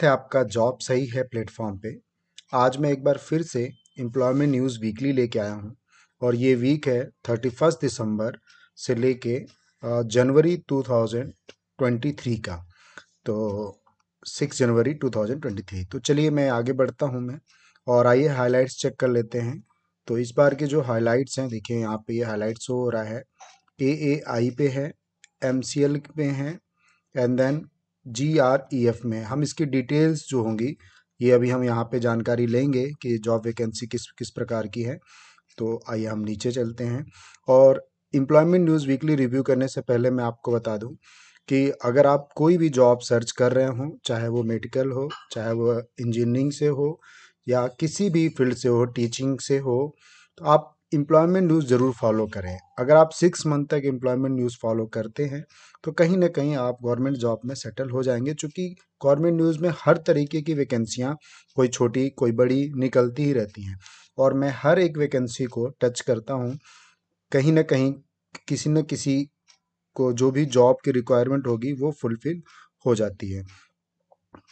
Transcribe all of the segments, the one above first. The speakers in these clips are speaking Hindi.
है आपका जॉब सही है प्लेटफॉर्म पे। आज मैं एक बार फिर से एम्प्लॉयमेंट न्यूज़ वीकली लेके आया हूँ और ये वीक है 31 दिसंबर से लेके जनवरी 2023 का। तो 6 जनवरी 2023। तो चलिए मैं आगे बढ़ता हूँ मैं, और आइए हाइलाइट्स चेक कर लेते हैं। तो इस बार के जो हाइलाइट्स हैं, देखिए यहाँ पे ये हाइलाइट्स हो रहा है। AAI पे है, MCL पे है, एंड देन GREF में। हम इसकी डिटेल्स जो होंगी ये अभी हम यहाँ पे जानकारी लेंगे कि जॉब वैकेंसी किस किस प्रकार की है। तो आइए हम नीचे चलते हैं। और एम्प्लॉयमेंट न्यूज़ वीकली रिव्यू करने से पहले मैं आपको बता दूं कि अगर आप कोई भी जॉब सर्च कर रहे हो, चाहे वो मेडिकल हो, चाहे वो इंजीनियरिंग से हो, या किसी भी फील्ड से हो, टीचिंग से हो, तो आप एम्प्लॉयमेंट न्यूज़ ज़रूर फॉलो करें। अगर आप 6 मंथ तक एम्प्लॉयमेंट न्यूज़ फॉलो करते हैं तो कहीं ना कहीं आप गवर्नमेंट जॉब में सेटल हो जाएंगे, चूँकि गवर्नमेंट न्यूज़ में हर तरीके की वैकेंसियाँ, कोई छोटी कोई बड़ी, निकलती ही रहती हैं। और मैं हर एक वैकेंसी को टच करता हूँ। कहीं न कहीं किसी न किसी को जो भी जॉब की रिक्वायरमेंट होगी वो फुलफ़िल हो जाती है।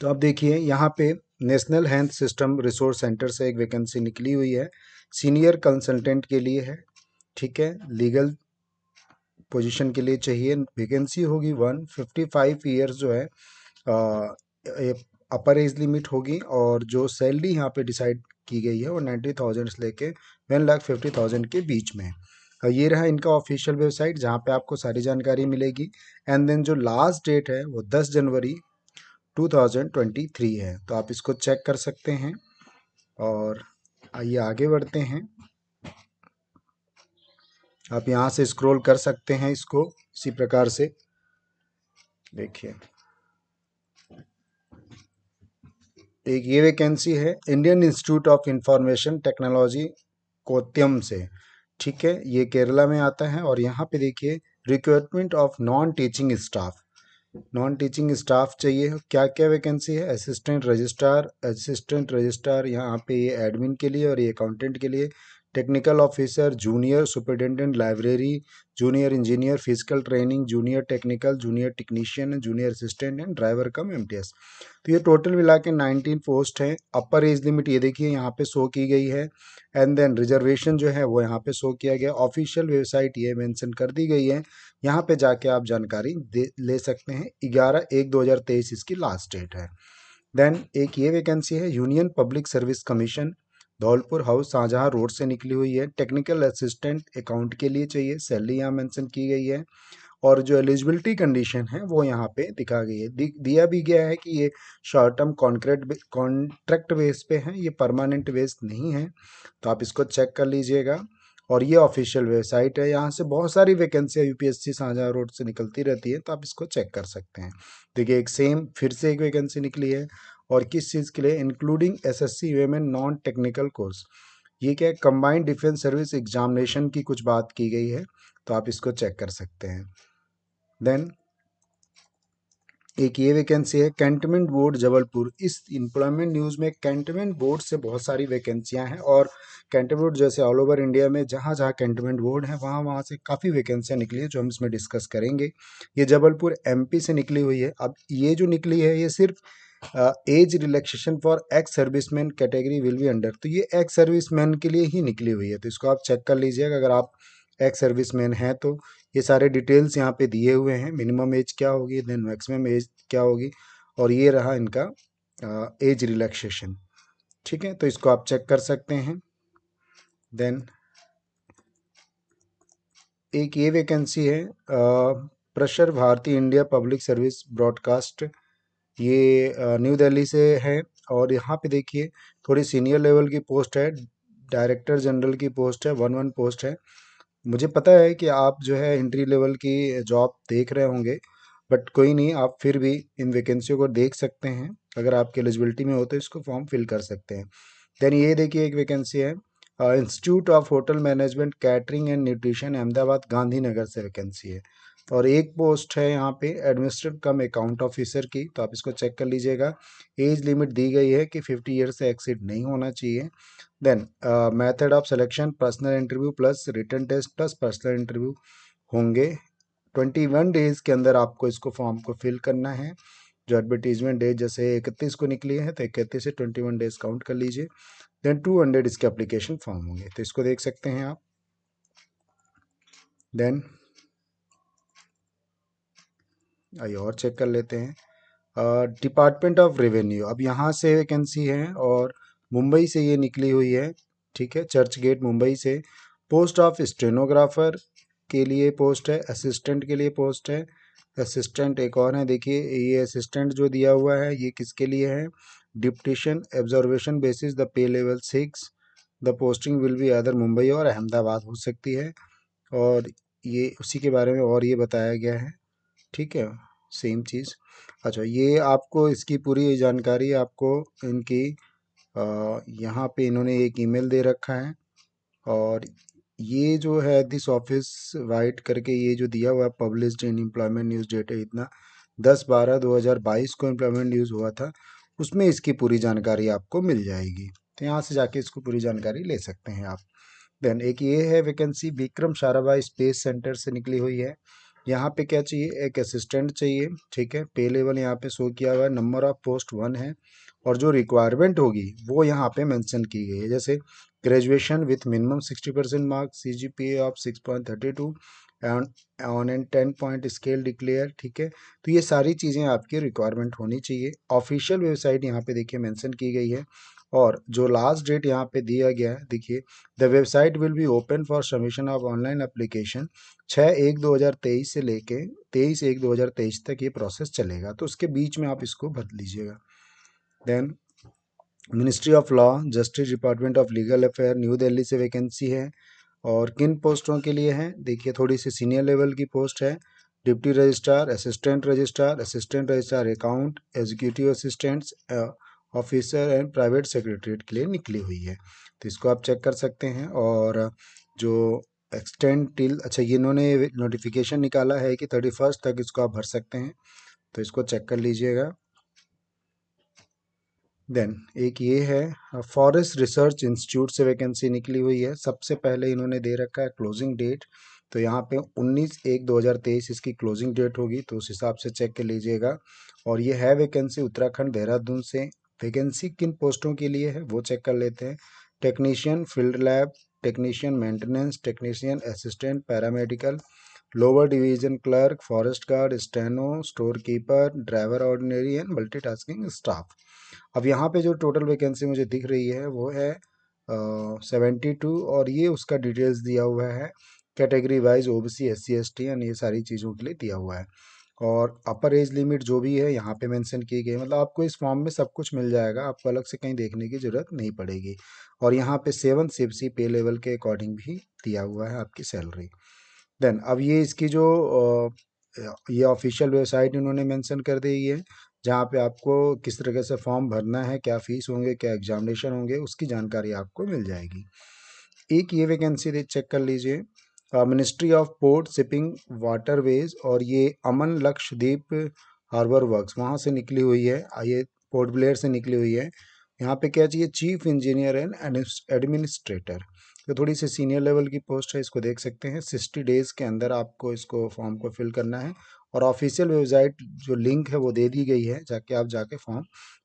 तो अब देखिए यहाँ पे national health system resource centre से एक वैकेंसी निकली हुई है, सीनियर कंसल्टेंट के लिए है। ठीक है, लीगल पोजीशन के लिए चाहिए। वैकेंसी होगी 155 ईयर्स जो है अपर एज लिमिट होगी, और जो सैलरी यहाँ पे डिसाइड की गई है वो 90,000 से लेके 1,50,000 के बीच में है। ये रहा इनका ऑफिशियल वेबसाइट जहाँ पे आपको सारी जानकारी मिलेगी। एंड देन जो लास्ट डेट है वो 10 जनवरी 2023 है, तो आप इसको चेक कर सकते हैं। और आइए आगे बढ़ते हैं। आप यहाँ से स्क्रॉल कर सकते हैं इसको इसी प्रकार से। देखिए एक ये वैकेंसी है Indian institute of information technology Kottayam से। ठीक है, ये केरला में आता है। और यहाँ पे देखिए recruitment of non teaching staff, non teaching staff चाहिए। क्या क्या वैकेंसी है? असिस्टेंट रजिस्ट्रार यहाँ पे ये एडमिन के लिए, और ये अकाउंटेंट के लिए। Technical officer, junior superintendent library, junior engineer physical training, junior technical, junior technician, junior assistant and driver come MTS। तो ये टोटल मिला के 19 पोस्ट हैं। अपर एज लिमिट ये देखिए यहाँ पे शो की गई है। एंड देन रिजर्वेशन जो है वो यहाँ पे शो किया गया। ऑफिशियल वेबसाइट ये मेंशन कर दी गई है, यहाँ पे जाके आप जानकारी ले सकते हैं। 11/1/2023 इसकी लास्ट डेट है। देन एक ये वैकेंसी है union public service commission, Dholpur house Shahjahan road से निकली हुई है। टेक्निकल असिस्टेंट अकाउंट के लिए चाहिए, सैलरी यहाँ मेंशन की गई है। और जो एलिजिबिलिटी कंडीशन है वो यहाँ पे दिखा गई है, दिया भी गया है कि ये शॉर्ट टर्म कॉन्ट्रैक्ट बेस पे है, ये परमानेंट बेस नहीं है। तो आप इसको चेक कर लीजिएगा। और ये ऑफिशियल वेबसाइट है, यहाँ से बहुत सारी वैकेंसियाँ UPSC शाहजहां रोड से निकलती रहती है, तो आप इसको चेक कर सकते हैं। देखिए एक सेम फिर से एक वैकेंसी निकली है, और किस चीज़ के लिए? Including SSC women non technical course. ये क्या है? कंबाइंड डिफेंस सर्विस एग्जामिनेशन की कुछ बात की गई है, तो आप इसको चेक कर सकते हैं। देन एक ये वैकेंसी है कैंटनमेंट बोर्ड जबलपुर। इस एम्प्लॉयमेंट न्यूज़ में कैंटनमेंट बोर्ड से बहुत सारी वैकेंसियां हैं, और कैंटनमेंट बोर्ड जैसे ऑल ओवर इंडिया में जहाँ जहाँ कैंटनमेंट बोर्ड है वहाँ वहाँ से काफ़ी वैकेंसियां निकली है, जो हम इसमें डिस्कस करेंगे। ये जबलपुर MP से निकली हुई है। अब ये जो निकली है ये सिर्फ age relaxation for ex serviceman category will be under, तो ये एक्स सर्विसमैन के लिए ही निकली हुई है, तो इसको आप चेक कर लीजिएगा अगर आप एक्स सर्विसमैन हैं तो। ये सारे डिटेल्स यहाँ पे दिए हुए हैं, मिनिमम एज क्या होगी, देन मैक्सिमम एज क्या होगी, और ये रहा इनका एज रिलैक्सेशन। ठीक है, तो इसको आप चेक कर सकते हैं। देन एक ये वैकेंसी है Prasar Bharati India public service broadcast, ये न्यू दिल्ली से है। और यहाँ पे देखिए थोड़ी सीनियर लेवल की पोस्ट है, डायरेक्टर जनरल की पोस्ट है, 1 पोस्ट है। मुझे पता है कि आप जो है एंट्री लेवल की जॉब देख रहे होंगे, बट कोई नहीं, आप फिर भी इन वैकेंसियों को देख सकते हैं। अगर आपकी एलिजिबिलिटी में हो तो इसको फॉर्म फिल कर सकते हैं। देन ये देखिए एक वैकेंसी है institute of hotel management catering and nutrition Ahmedabad Gandhinagar से वैकेंसी है। और एक पोस्ट है यहाँ पे एडमिनिस्ट्रेटिव कम अकाउंट ऑफिसर की, तो आप इसको चेक कर लीजिएगा। एज लिमिट दी गई है कि 50 ईयर से एक्सीड नहीं होना चाहिए। Then method of selection personal interview plus written test plus personal interview होंगे। 21 डेज के अंदर आपको इसको फॉर्म को फिल करना है। जो एडवर्टीजमेंट डेट जैसे 31 को निकली है तो 31 से 21 डेज काउंट कर लीजिए। देन 200 इसके एप्लीकेशन फॉर्म होंगे, तो इसको देख सकते हैं आप। देन आइए और चेक कर लेते हैं। डिपार्टमेंट ऑफ रेवेन्यू, अब यहाँ से वैकेंसी है और मुंबई से ये निकली हुई है, ठीक है, चर्च गेट मुंबई से। पोस्ट ऑफ स्टेनोग्राफर के लिए पोस्ट है, असिस्टेंट के लिए पोस्ट है। असिस्टेंट एक और है, देखिए ये असिस्टेंट जो दिया हुआ है ये किसके लिए है, deputation observation basis the pay level 6। The posting will be other Mumbai और अहमदाबाद हो सकती है, और ये उसी के बारे में और ये बताया गया है, ठीक है, सेम चीज़। अच्छा, ये आपको इसकी पूरी जानकारी आपको इनकी यहाँ पे इन्होंने एक ईमेल दे रखा है, और ये जो है दिस ऑफिस वाइट करके ये जो दिया हुआ है published in employment news data, इतना 10/12/2022 को एम्प्लॉयमेंट न्यूज़ हुआ था, उसमें इसकी पूरी जानकारी आपको मिल जाएगी। तो यहाँ से जाके इसको पूरी जानकारी ले सकते हैं आप। देन एक ये है vacancy Vikram Sarabhai space centre से निकली हुई है। यहाँ पे क्या चाहिए, एक असिस्टेंट चाहिए, ठीक है। पे लेवल यहाँ पे शो किया हुआ है, नंबर ऑफ पोस्ट 1 है, और जो रिक्वायरमेंट होगी वो यहाँ पे मेंशन की गई है, जैसे graduation with minimum 60% marks, CGPA of 6.32 and on and 10 point scale declare, ठीक है। तो ये सारी चीज़ें आपकी रिक्वायरमेंट होनी चाहिए। ऑफिशियल वेबसाइट यहाँ पे देखिए मेंशन की गई है, और जो लास्ट डेट यहाँ पे दिया गया है देखिए, the website will be open for submission of online application 6/1/2023 से लेके 23/1/2023 तक ये प्रोसेस चलेगा, तो उसके बीच में आप इसको भर लीजिएगा। Then ministry of law justice department of legal affair New Delhi से वैकेंसी है, और किन पोस्टों के लिए है, देखिए थोड़ी सी सीनियर लेवल की पोस्ट है, deputy registrar, assistant registrar account, executive assistants officer and private secretariat के लिए निकली हुई है, तो इसको आप चेक कर सकते हैं। और जो एक्सटेंड टिल, अच्छा ये इन्होंने नोटिफिकेशन निकाला है कि 31 तक इसको आप भर सकते हैं, तो इसको चेक कर लीजिएगा। देन एक ये है फॉरेस्ट रिसर्च इंस्टीट्यूट से वैकेंसी निकली हुई है, सबसे पहले इन्होंने दे रखा है क्लोजिंग डेट, तो यहाँ पे 19/1/2023 इसकी क्लोजिंग डेट होगी, तो उस हिसाब से चेक कर लीजिएगा। और ये है वैकेंसी उत्तराखंड देहरादून से। वैकेंसी किन पोस्टों के लिए है वो चेक कर लेते हैं। Technician field lab, technician maintenance, technician assistant paramedical, lower division clerk, forest guard, steno, store keeper, driver ordinary and multitasking staff. अब यहाँ पे जो टोटल वैकेंसी मुझे दिख रही है वो है 72, और ये उसका डिटेल्स दिया हुआ है category wise, OBC SC ST and ये सारी चीज़ों के लिए दिया हुआ है। और अपर एज लिमिट जो भी है यहाँ पे मेंशन की गई, मतलब आपको इस फॉर्म में सब कुछ मिल जाएगा, आपको अलग से कहीं देखने की ज़रूरत नहीं पड़ेगी। और यहाँ पे 7 CPC पे लेवल के अकॉर्डिंग भी दिया हुआ है आपकी सैलरी। देन अब ये इसकी जो ये ऑफिशियल वेबसाइट इन्होंने मेंशन कर दी है, जहाँ पे आपको किस तरीके से फॉर्म भरना है, क्या फीस होंगे, क्या एग्जामिनेशन होंगे, उसकी जानकारी आपको मिल जाएगी। एक ये वैकेंसी चेक कर लीजिए, ministry of port shipping waterways, और ये अमन लक्षद्वीप हार्बर वर्क्स वहाँ से निकली हुई है, ये पोर्ट ब्लेयर से निकली हुई है। यहाँ पे क्या चाहिए, चीफ इंजीनियर एंड एडमिनिस्ट्रेटर, तो थोड़ी सी सीनियर लेवल की पोस्ट है, इसको देख सकते हैं। 60 डेज़ के अंदर आपको इसको फॉर्म को फिल करना है, और ऑफिशियल वेबसाइट जो लिंक है वो दे दी गई है, जाके आप जाके फॉर्म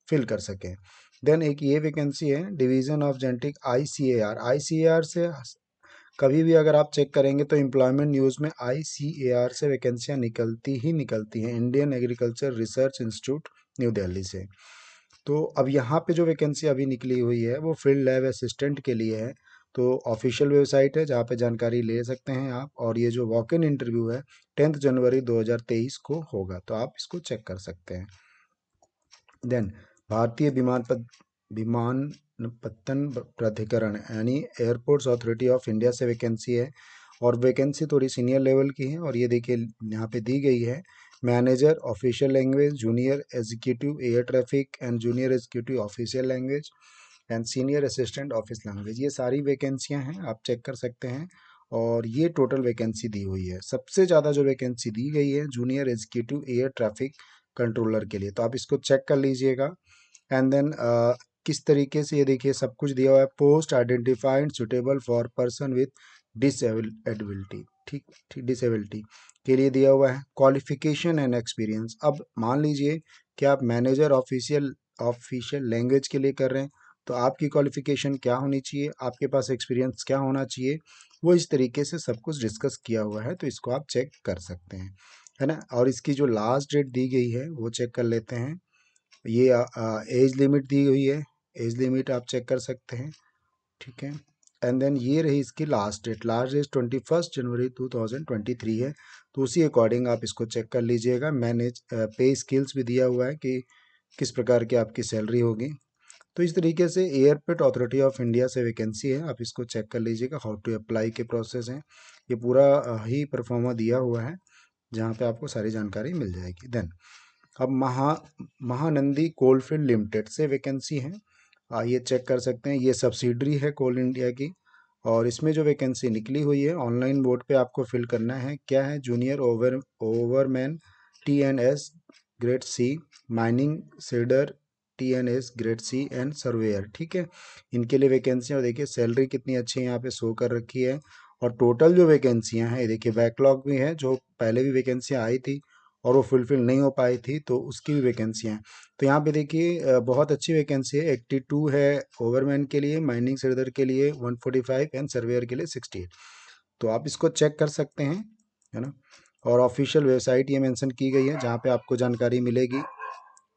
फिल कर सकें। देन एक ये वैकेंसी है डिवीज़न ऑफ जेनेटिक ICAR से कभी भी अगर आप चेक करेंगे तो एम्प्लॉयमेंट न्यूज़ में ICAR से वैकेंसियाँ निकलती ही निकलती हैं, Indian agriculture research institute new Delhi से। तो अब यहाँ पे जो वैकेंसी अभी निकली हुई है वो फील्ड लैब असिस्टेंट के लिए है, तो ऑफिशियल वेबसाइट है जहाँ पे जानकारी ले सकते हैं आप। और ये जो वॉक इन इंटरव्यू है 10 जनवरी 2023 को होगा, तो आप इसको चेक कर सकते हैं। देन भारतीय विमानपत्तन प्राधिकरण यानी एयरपोर्ट्स अथॉरिटी ऑफ इंडिया से वैकेंसी है, और वैकेंसी थोड़ी सीनियर लेवल की है, और ये देखिए यहाँ पे दी गई है, manager official language, junior executive air traffic and junior executive official language and senior assistant office language, ये सारी वैकेंसियाँ हैं, आप चेक कर सकते हैं। और ये टोटल वैकेंसी दी हुई है, सबसे ज़्यादा जो वैकेंसी दी गई है junior executive air traffic controller के लिए, तो आप इसको चेक कर लीजिएगा। एंड देन किस तरीके से ये देखिए सब कुछ दिया हुआ है, post identified suitable for person with disability, ठीक ठीक, डिसेबिलिटी के लिए दिया हुआ है, क्वालिफिकेशन एंड एक्सपीरियंस। अब मान लीजिए क्या आप मैनेजर ऑफिशियल ऑफिशियल लैंग्वेज के लिए कर रहे हैं, तो आपकी क्वालिफिकेशन क्या होनी चाहिए, आपके पास एक्सपीरियंस क्या होना चाहिए, वो इस तरीके से सब कुछ डिस्कस किया हुआ है, तो इसको आप चेक कर सकते हैं, है ना। और इसकी जो लास्ट डेट दी गई है वो चेक कर लेते हैं। ये एज लिमिट दी हुई है, एज लिमिट आप चेक कर सकते हैं, ठीक है। एंड देन ये रही इसकी लास्ट डेट 21 जनवरी 2023 है, तो उसी अकॉर्डिंग आप इसको चेक कर लीजिएगा। मैनेज पे स्किल्स भी दिया हुआ है कि किस प्रकार की आपकी सैलरी होगी। तो इस तरीके से एयरपोर्ट अथॉरिटी ऑफ इंडिया से वैकेंसी है, आप इसको चेक कर लीजिएगा। हाउ टू अप्लाई के प्रोसेस हैं, ये पूरा ही परफॉर्मा दिया हुआ है, जहाँ पे आपको सारी जानकारी मिल जाएगी। देन अब महानंदी कोलफील्ड लिमिटेड से वैकेंसी है, ये चेक कर सकते हैं। ये सब्सिडरी है कोल इंडिया की, और इसमें जो वैकेंसी निकली हुई है ऑनलाइन बोर्ड पे आपको फिल करना है। क्या है, junior overman TNS grade C, mining sirdar TNS grade C and surveyor, ठीक है। इनके लिए वैकेंसी, और देखिए सैलरी कितनी अच्छी यहाँ पे शो कर रखी है। और टोटल जो वैकेंसियाँ हैं, ये देखिए बैकलॉग भी है, जो पहले भी वैकेंसियाँ आई थी और वो फुलफिल नहीं हो पाई थी, तो उसकी भी वैकेंसियाँ हैं। तो यहाँ पे देखिए बहुत अच्छी वैकेंसी है। 82 है ओवरमैन के लिए, माइनिंग सर्वेयर के लिए 145 एंड सर्वेयर के लिए 68। तो आप इसको चेक कर सकते हैं, है ना। और ऑफिशियल वेबसाइट ये मेंशन की गई है, जहाँ पे आपको जानकारी मिलेगी।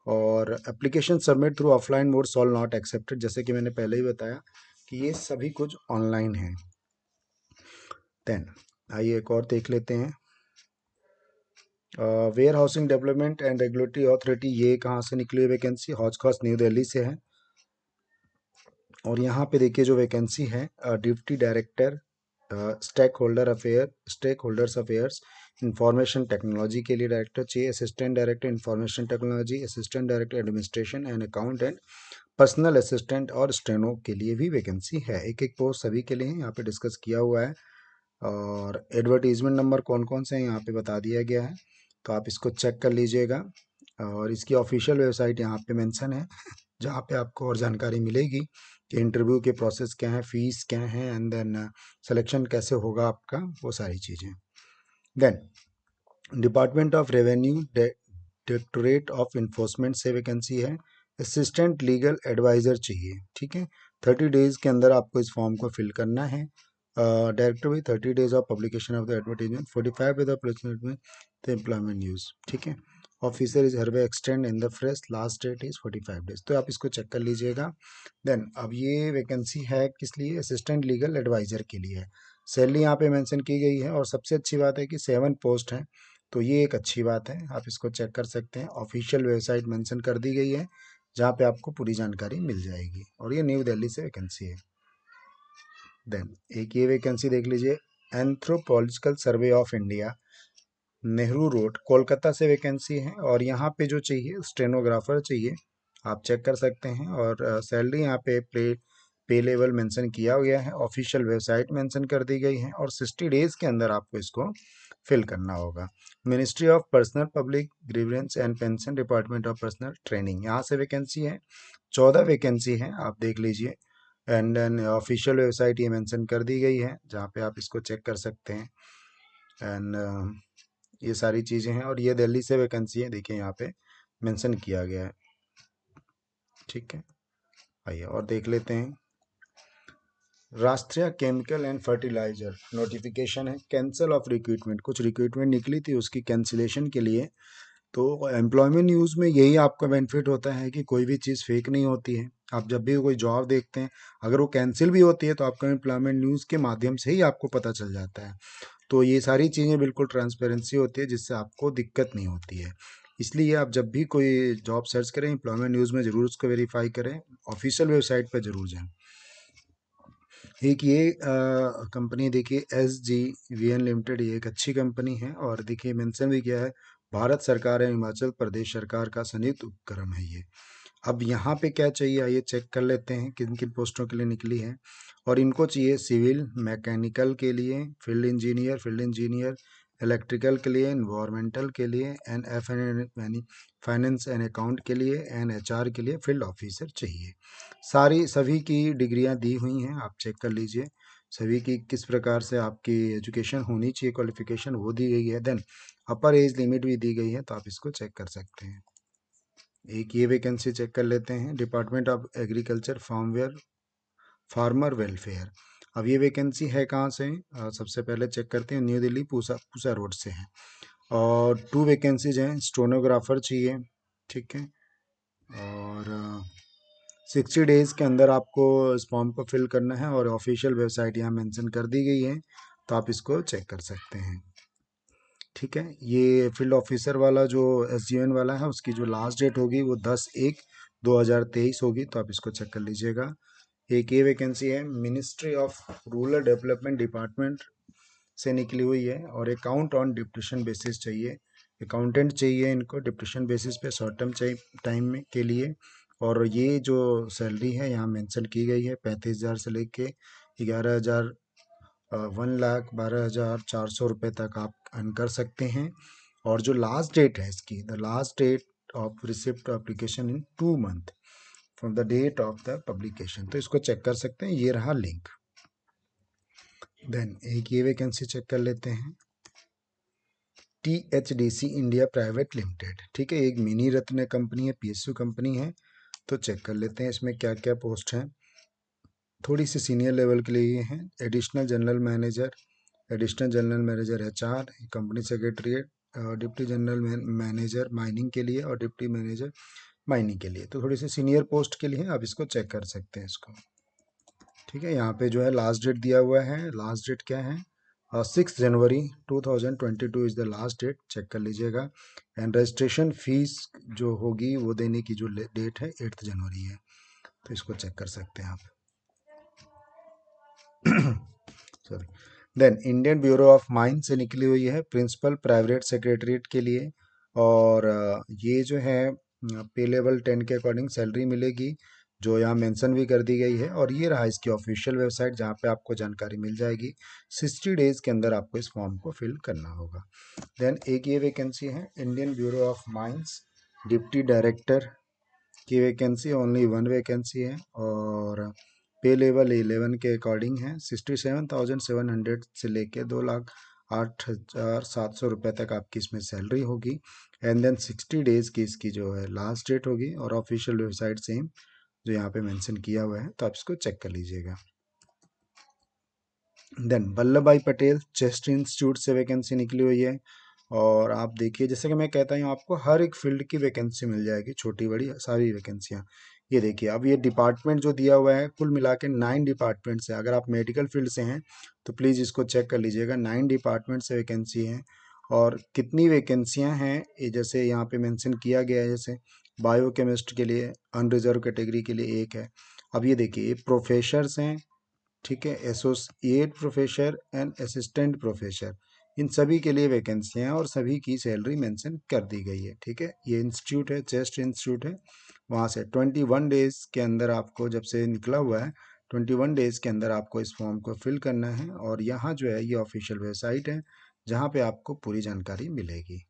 और application submit through offline mode shall not accepted, जैसे कि मैंने पहले ही बताया कि ये सभी कुछ ऑनलाइन है। देन आइए एक और देख लेते हैं। Warehousing development and regulatory authority, ये कहाँ से निकली है वैकेंसी, हौज खास न्यू दिल्ली से है। और यहाँ पे देखिए जो वैकेंसी है, deputy director stake holders affairs information technology के लिए डायरेक्टर चाहिए, assistant director information technology, assistant director administration and accountant, personal assistant और स्टेनो के लिए भी वैकेंसी है। एक एक पोस्ट सभी के लिए है, यहाँ पे डिस्कस किया हुआ है। और एडवर्टीजमेंट नंबर कौन कौन से हैं यहाँ पे बता दिया गया है, तो आप इसको चेक कर लीजिएगा। और इसकी ऑफिशियल वेबसाइट यहाँ पे मेंशन है, जहाँ पे आपको और जानकारी मिलेगी कि इंटरव्यू के प्रोसेस क्या है, फीस क्या है, एंड देन सिलेक्शन कैसे होगा आपका, वो सारी चीज़ें। Then department of revenue directorate of enforcement से वैकेंसी है, असिस्टेंट लीगल एडवाइज़र चाहिए, ठीक है। 30 डेज़ के अंदर आपको इस फॉर्म को फिल करना है। डायरेक्टर भी 30 days of publication of the advertisement, 45 with the placement में द एम्प्लॉयमेंट न्यूज़, ठीक है। Officer is however extend in the fresh, last date is 45 days, तो आप इसको चेक कर लीजिएगा। देन अब ये वैकेंसी है किस लिए, असिस्टेंट लीगल एडवाइज़र के लिए है। सैलरी यहाँ पे मेंशन की गई है, और सबसे अच्छी बात है कि 7 पोस्ट हैं, तो ये एक अच्छी बात है, आप इसको चेक कर सकते हैं। ऑफिशियल वेबसाइट मेंशन कर दी गई है, जहाँ पे आपको पूरी जानकारी मिल जाएगी, और ये न्यू दिल्ली से वैकेंसी है। देन एक ये वैकेंसी देख लीजिए, anthropological survey of India, Nehru road, Kolkata से वैकेंसी है। और यहाँ पे जो चाहिए स्टेनोग्राफर चाहिए, आप चेक कर सकते हैं। और सैलरी यहाँ पे लेवल मेंशन किया गया है, ऑफिशियल वेबसाइट मेंशन कर दी गई है, और 60 डेज के अंदर आपको इसको फिल करना होगा। Ministry of personnel public grievance and pension, department of personal training, यहाँ से वैकेंसी है। 14 वैकेंसी है, आप देख लीजिए। एंड देन ऑफिशियल वेबसाइट ये मेंशन कर दी गई है, जहाँ पे आप इसको चेक कर सकते हैं। एंड ये सारी चीज़ें हैं, और ये दिल्ली से वैकेंसी है, देखिए यहाँ पे मेंशन किया गया है, ठीक है। आइए और देख लेते हैं। राष्ट्रीय केमिकल एंड फर्टिलाइजर नोटिफिकेशन है, कैंसिल ऑफ रिक्रूटमेंट, कुछ रिक्रूटमेंट निकली थी उसकी कैंसिलेशन के लिए। तो एम्प्लॉयमेंट न्यूज़ में यही आपका बेनिफिट होता है कि कोई भी चीज़ फेक नहीं होती है। आप जब भी कोई जॉब देखते हैं, अगर वो कैंसिल भी होती है, तो आपका एम्प्लॉयमेंट न्यूज़ के माध्यम से ही आपको पता चल जाता है। तो ये सारी चीज़ें बिल्कुल ट्रांसपेरेंसी होती है, जिससे आपको दिक्कत नहीं होती है। इसलिए आप जब भी कोई जॉब सर्च करें, एम्प्लॉयमेंट न्यूज़ में ज़रूर उसको वेरीफाई करें, ऑफिशियल वेबसाइट पर ज़रूर जाएं। एक ये कंपनी देखिए, SGVN लिमिटेड, ये एक अच्छी कंपनी है, और देखिए मेंशन भी किया है, भारत सरकार है हिमाचल प्रदेश सरकार का संयुक्त उपक्रम है ये। अब यहाँ पे क्या चाहिए, आइए चेक कर लेते हैं किन किन पोस्टों के लिए निकली है। और इनको चाहिए सिविल मैकेनिकल के लिए, फील्ड इंजीनियर, इलेक्ट्रिकल के लिए, इन्वायरमेंटल के लिए, यानी फाइनेंस एंड अकाउंट के लिए, HR के लिए, फील्ड ऑफिसर चाहिए। सभी की डिग्रियां दी हुई हैं, आप चेक कर लीजिए सभी की किस प्रकार से आपकी एजुकेशन होनी चाहिए, क्वालिफिकेशन वो दी गई है। देन अपर एज लिमिट भी दी गई है, तो आप इसको चेक कर सकते हैं। एक ये वैकेंसी चेक कर लेते हैं, department of agriculture farmer welfare. अब ये वैकेंसी है कहाँ से? सबसे पहले चेक करते हैं, न्यू दिल्ली पूसा पूसा रोड से है। और 2 वैकेंसीज हैं, स्टोनोग्राफर चाहिए, ठीक है। और 60 डेज़ के अंदर आपको इस फॉर्म को फिल करना है और ऑफिशियल वेबसाइट यहाँ मेंशन कर दी गई है, तो आप इसको चेक कर सकते हैं, ठीक है। ये फील्ड ऑफिसर वाला जो SGN वाला है, उसकी जो लास्ट डेट होगी वो 10/1/2023 होगी, तो आप इसको चेक कर लीजिएगा। एक ये वैकेंसी है, ministry of rural development department से निकली हुई है, और अकाउंट ऑन डिप्यूटेशन बेसिस चाहिए, अकाउंटेंट चाहिए इनको डिप्यूटेशन बेसिस पे शॉर्ट टर्म चाहिए टाइम में के लिए। और ये जो सैलरी है यहाँ मेंशन की गई है, 35,000 से लेके 11,000 1,12,400 रुपये तक आप अर्न कर सकते हैं। और जो लास्ट डेट है इसकी, the last date of receipt application in 2 month from the date of the publication, तो इसको चेक कर सकते हैं, ये रहा लिंक। देन एक ये वैकेंसी चेक कर लेते हैं, THDC इंडिया प्राइवेट लिमिटेड, ठीक है। एक मिनी रत्न कंपनी है, PSU कंपनी है, तो चेक कर लेते हैं इसमें क्या क्या पोस्ट हैं। थोड़ी सी सीनियर लेवल के लिए ये हैं, additional general manager, additional general manager HR, company secretariat, deputy general manager mining के लिए, और डिप्टी मैनेजर माइनिंग के लिए, तो थोड़ी सी सीनियर पोस्ट के लिए आप इसको चेक कर सकते हैं इसको, ठीक है। यहाँ पे जो है लास्ट डेट दिया हुआ है, लास्ट डेट क्या है? 6 January 2022 is the last date, check कर लीजिएगा। एंड रजिस्ट्रेशन फीस जो होगी वो देने की जो डेट है 8 जनवरी है, तो इसको चेक कर सकते हैं आप। Sorry. Then Indian bureau of mine से निकली हुई है, प्रिंसिपल प्राइवेट सेक्रेटरीट के लिए। और ये जो है पे लेवल 10 के अकॉर्डिंग सैलरी मिलेगी, जो यहाँ मेंशन भी कर दी गई है। और ये रहा इसकी ऑफिशियल वेबसाइट, जहाँ पे आपको जानकारी मिल जाएगी। 60 डेज़ के अंदर आपको इस फॉर्म को फिल करना होगा। देन एक ये वैकेंसी है, Indian bureau of mines deputy director की वैकेंसी, ओनली 1 वैकेंसी है। और पे लेवल 11 के अकॉर्डिंग है, 67,700 से लेके 2,08,700 रुपये तक आपकी इसमें सैलरी होगी। एंड देन 60 डेज़ की इसकी जो है लास्ट डेट होगी, और ऑफिशियल वेबसाइट सेम जो यहाँ पे मेंशन किया हुआ है, तो आप इसको चेक कर लीजिएगा। देन वल्लभ भाई पटेल चेस्ट इंस्टीट्यूट से वैकेंसी निकली हुई है। और आप देखिए, जैसे कि मैं कहता हूँ आपको हर एक फील्ड की वैकेंसी मिल जाएगी, छोटी बड़ी सारी वैकेंसियाँ। ये देखिए, अब ये डिपार्टमेंट जो दिया हुआ है, कुल मिला के 9 डिपार्टमेंट्स हैं। अगर आप मेडिकल फील्ड से हैं तो प्लीज़ इसको चेक कर लीजिएगा, 9 डिपार्टमेंट से वैकेंसी हैं। और कितनी वैकेंसियाँ हैं ये जैसे यहाँ पे मेंशन किया गया है, जैसे बायोकेमिस्ट के लिए अनरिजर्व कैटेगरी के लिए एक है। अब ये देखिए, ये प्रोफेसर्स हैं, ठीक है, associate professor and assistant professor, इन सभी के लिए वैकेंसियाँ हैं, और सभी की सैलरी मेंशन कर दी गई है, ठीक है। ये इंस्टीट्यूट है, चेस्ट इंस्टीट्यूट है, वहाँ से 21 डेज़ के अंदर आपको, जब से निकला हुआ है 21 डेज़ के अंदर आपको इस फॉर्म को फिल करना है। और यहाँ जो है ये ऑफिशियल वेबसाइट है, जहाँ पे आपको पूरी जानकारी मिलेगी।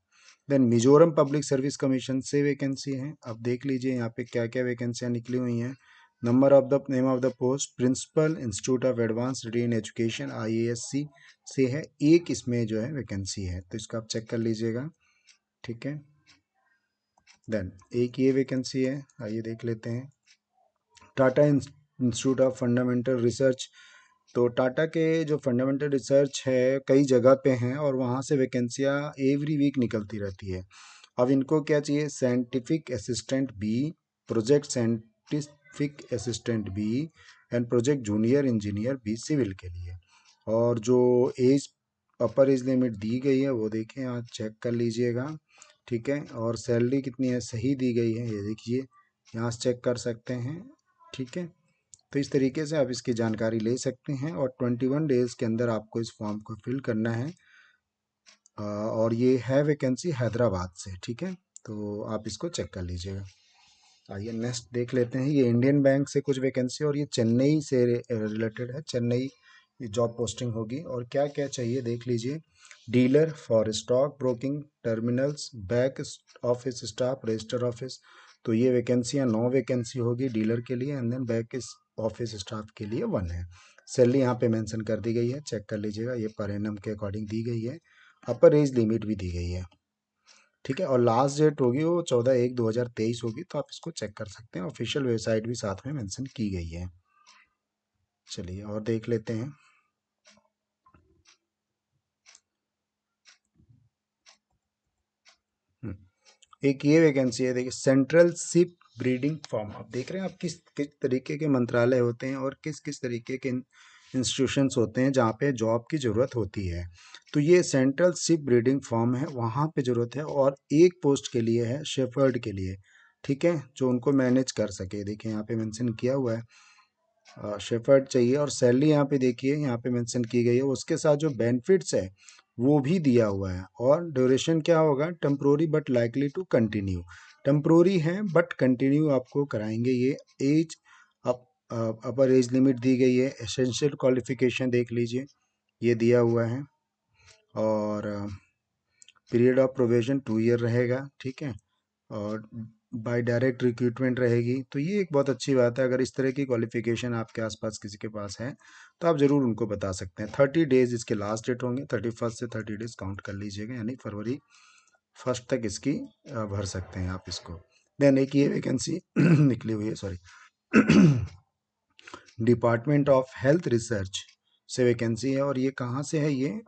Then Mizoram public service commission से वैकेंसी है। अब देख लीजिए यहाँ पे क्या क्या वैकेंसियाँ निकली हुई हैं। Number of the name of the post principal institute of advance study in education IASC से है, एक इसमें जो है वैकेंसी है, तो इसका आप चेक कर लीजिएगा, ठीक है। देन एक ये वैकेंसी है, आइए देख लेते हैं, Tata institute of fundamental research. तो टाटा के जो फंडामेंटल रिसर्च है कई जगह पे हैं, और वहाँ से वैकेंसियाँ एवरी वीक निकलती रहती है। अब इनको क्या चाहिए? Scientific assistant B, project scientific assistant B, and project junior engineer B civil के लिए। और जो एज अपर एज लिमिट दी गई है वो देखें, आप चेक कर लीजिएगा, ठीक है। और सैलरी कितनी है सही दी गई है, ये देखिए, यहाँ से चेक कर सकते हैं, ठीक है। तो इस तरीके से आप इसकी जानकारी ले सकते हैं, और 21 डेज़ के अंदर आपको इस फॉर्म को फिल करना है। और ये है वैकेंसी हैदराबाद से, ठीक है, तो आप इसको चेक कर लीजिएगा। आइए नेक्स्ट देख लेते हैं, ये इंडियन बैंक से कुछ वैकेंसी, और ये चेन्नई से रिलेटेड है, चेन्नई जॉब पोस्टिंग होगी। और क्या क्या चाहिए देख लीजिए, dealer for stock broking terminals, back office staff, register office. तो ये वैकेंसियाँ 9 वैकेंसी होगी डीलर के लिए, and then back office staff के लिए 1 है। सैलरी यहाँ पे मेंशन कर दी गई है, चेक कर लीजिएगा, ये पर एनम के अकॉर्डिंग दी गई है, अपर एज लिमिट भी दी गई है। ठीक है, और लास्ट डेट होगी वो 14/1/2023 होगी, तो आप इसको चेक कर सकते हैं। ऑफिशियल वेबसाइट भी साथ में मेंशन की गई है। चलिए और देख लेते हैं। एक ये वैकेंसी है, देखिए, सेंट्रल शिप ब्रीडिंग फार्म। आप देख रहे हैं आप किस किस तरीके के मंत्रालय होते हैं और किस किस तरीके के इंस्टीट्यूशंस होते हैं जहाँ पे जॉब की ज़रूरत होती है। तो ये सेंट्रल शिप ब्रीडिंग फार्म है, वहाँ पे ज़रूरत है, और एक पोस्ट के लिए है, शेफर्ड के लिए। ठीक है, जो उनको मैनेज कर सके। देखिए यहाँ पे मेंशन किया हुआ है, शेफर्ड चाहिए, और सैलरी यहाँ पे देखिए यहाँ पे मेंशन की गई है। उसके साथ जो बेनिफिट्स है वो भी दिया हुआ है, और ड्यूरेशन क्या होगा, temporary but likely to continue. Temporary है बट कंटिन्यू आपको कराएंगे ये। Age up upper age limit दी गई है। एसेंशियल क्वालिफिकेशन देख लीजिए, ये दिया हुआ है। और पीरियड ऑफ प्रोविजन 2 ईयर रहेगा। ठीक है, और बाय डायरेक्ट रिक्रूटमेंट रहेगी। तो ये एक बहुत अच्छी बात है। अगर इस तरह की क्वालिफिकेशन आपके आसपास किसी के पास है तो आप ज़रूर उनको बता सकते हैं। 30 डेज इसके लास्ट डेट होंगे, 31 से 30 डेज काउंट कर लीजिएगा, यानी फरवरी 1 तक इसकी भर सकते हैं आप इसको। देन एक ये वैकेंसी निकली हुई है, sorry, department of health research से वैकेंसी है। और ये कहाँ से है, ये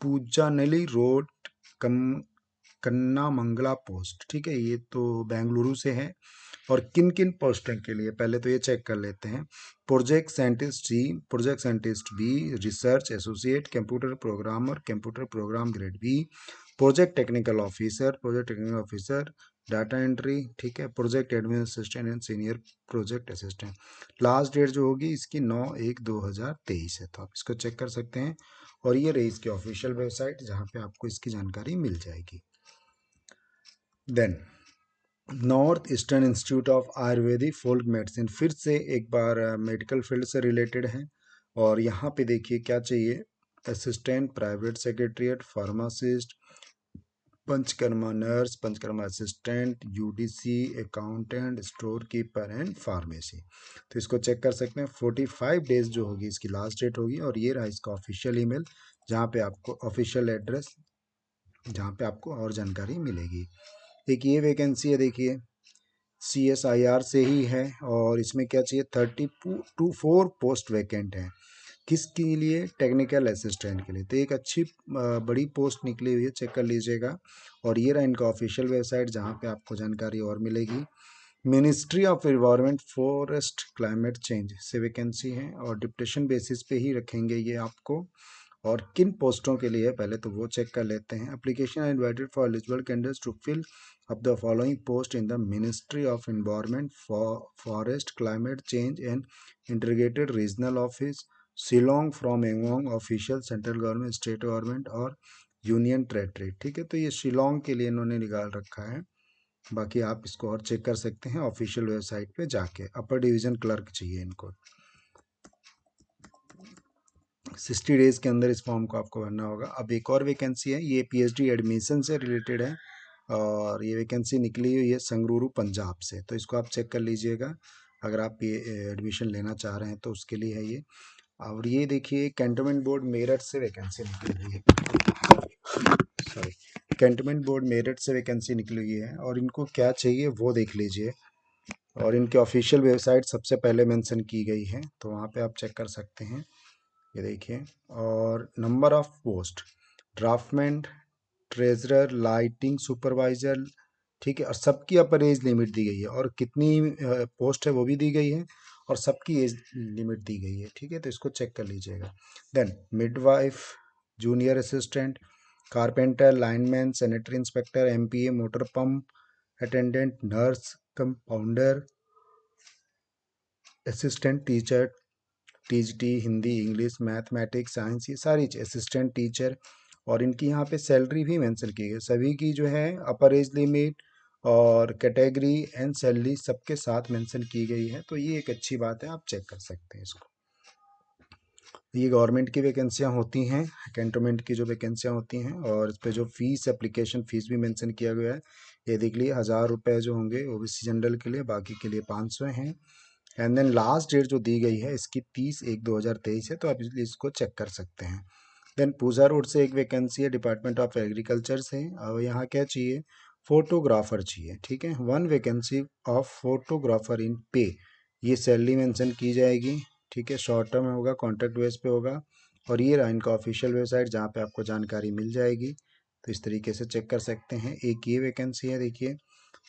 पूजानली रोड, कम कन्ना मंगला पोस्ट। ठीक है, ये तो बेंगलुरु से है। और किन किन पोस्टों के लिए, पहले तो ये चेक कर लेते हैं। Project scientist C, project scientist B, research associate, computer programmer, computer program grade B, project technical officer, data entry. ठीक है, project admin assistant and senior project assistant. Last date जो होगी इसकी 9/1/2023 है, तो आप इसको चेक कर सकते हैं। और ये रही इसकी ऑफिशियल वेबसाइट जहाँ पे आपको इसकी जानकारी मिल जाएगी। Then north eastern institute of ayurvedic folk medicine, फिर से एक बार मेडिकल फील्ड से रिलेटेड है। और यहाँ पे देखिए क्या चाहिए, assistant private secretariat, pharmacist, panchakarma nurse, panchakarma assistant, UDC accountant, store keeper and pharmacy. तो इसको चेक कर सकते हैं। 45 डेज जो होगी इसकी लास्ट डेट होगी। और ये रहा इसका ऑफिशियल ईमेल, जहाँ पे आपको ऑफिशियल एड्रेस, जहाँ पे आपको और जानकारी मिलेगी। एक ये वैकेंसी है, देखिए, CSIR से ही है। और इसमें क्या चाहिए, 34 पोस्ट वैकेंट है। किसके लिए, टेक्निकल असिस्टेंट के लिए। तो एक अच्छी बड़ी पोस्ट निकली हुई है, चेक कर लीजिएगा। और ये रहा इनका ऑफिशियल वेबसाइट जहाँ पे आपको जानकारी और मिलेगी। Ministry of environment forest climate change से वैकेंसी है, और डिप्टेशन बेसिस पे ही रखेंगे ये आपको। और किन पोस्टों के लिए, पहले तो वो चेक कर लेते हैं। Application are invited for eligible candidates to fill up the following post in the ministry of environment forest climate change and integrated regional office, Shillong, from among, official central government, state government और यूनियन टेरेटरी। ठीक है, तो ये शिलोंग के लिए इन्होंने निकाल रखा है। बाकी आप इसको और चेक कर सकते हैं ऑफिशियल वेबसाइट पे जाके। अपर डिवीजन क्लर्क चाहिए इनको। 60 डेज के अंदर इस फॉर्म को आपको भरना होगा। अब एक और वैकेंसी है, ये PhD एडमिशन से रिलेटेड है। और ये वैकेंसी निकली हुई है संगरूर पंजाब से। तो इसको आप चेक कर लीजिएगा, अगर आप ये एडमिशन लेना चाह रहे हैं तो उसके लिए है ये। और ये देखिए, कैंटोनमेंट बोर्ड मेरठ से वैकेंसी निकली हुई है, सॉरी, कैंटोनमेंट बोर्ड मेरठ से वैकेंसी निकली हुई है। और इनको क्या चाहिए वो देख लीजिए। और इनके ऑफिशियल वेबसाइट सबसे पहले मेंशन की गई है, तो वहाँ पे आप चेक कर सकते हैं। ये देखिए, और number of post, draftsman, treasurer, lighting supervisor. ठीक है, और सबकी अपर एज लिमिट दी गई है, और कितनी पोस्ट है वो भी दी गई है, और सबकी एज लिमिट दी गई है। ठीक है, तो इसको चेक कर लीजिएगा। Then midwife, junior assistant, carpenter, lineman, sanitary inspector, MPA, motor pump attendant, nurse, compounder, assistant teacher, TGT, Hindi, English, mathematics, science, ये सारी असिस्टेंट टीचर। और इनकी यहाँ पे सैलरी भी मेंशन की गई है, सभी की जो है अपर एज लिमिट और कैटेगरी एंड सैलरी सबके साथ मेंशन की गई है। तो ये एक अच्छी बात है, आप चेक कर सकते हैं इसको। ये गवर्नमेंट की वैकेंसियाँ होती हैं, कैंटोनमेंट की जो वैकेंसियाँ होती हैं। और इस पर जो फीस, एप्लीकेशन फ़ीस भी मेंशन किया गया है। ये देख लिए, 1000 रुपये जो होंगे OBC जनरल के लिए, बाकी के लिए 500 हैं। एंड देन लास्ट डेट जो दी गई है इसकी 30/1/2023 है, तो आप इसलिए इसको चेक कर सकते हैं। देन पूजा रोड से एक वैकेंसी है डिपार्टमेंट ऑफ एग्रीकल्चर से। अब यहाँ क्या चाहिए, फोटोग्राफर चाहिए, ठीक है। वन वैकेंसी ऑफ फोटोग्राफर इन पे, ये सैलरी मेंशन की जाएगी, ठीक है। शॉर्ट टर्म होगा, कॉन्ट्रैक्ट बेस पे होगा। और ये रहा इनका ऑफिशियल वेबसाइट जहाँ पे आपको जानकारी मिल जाएगी। तो इस तरीके से चेक कर सकते हैं। एक ये वैकेंसी है, देखिए,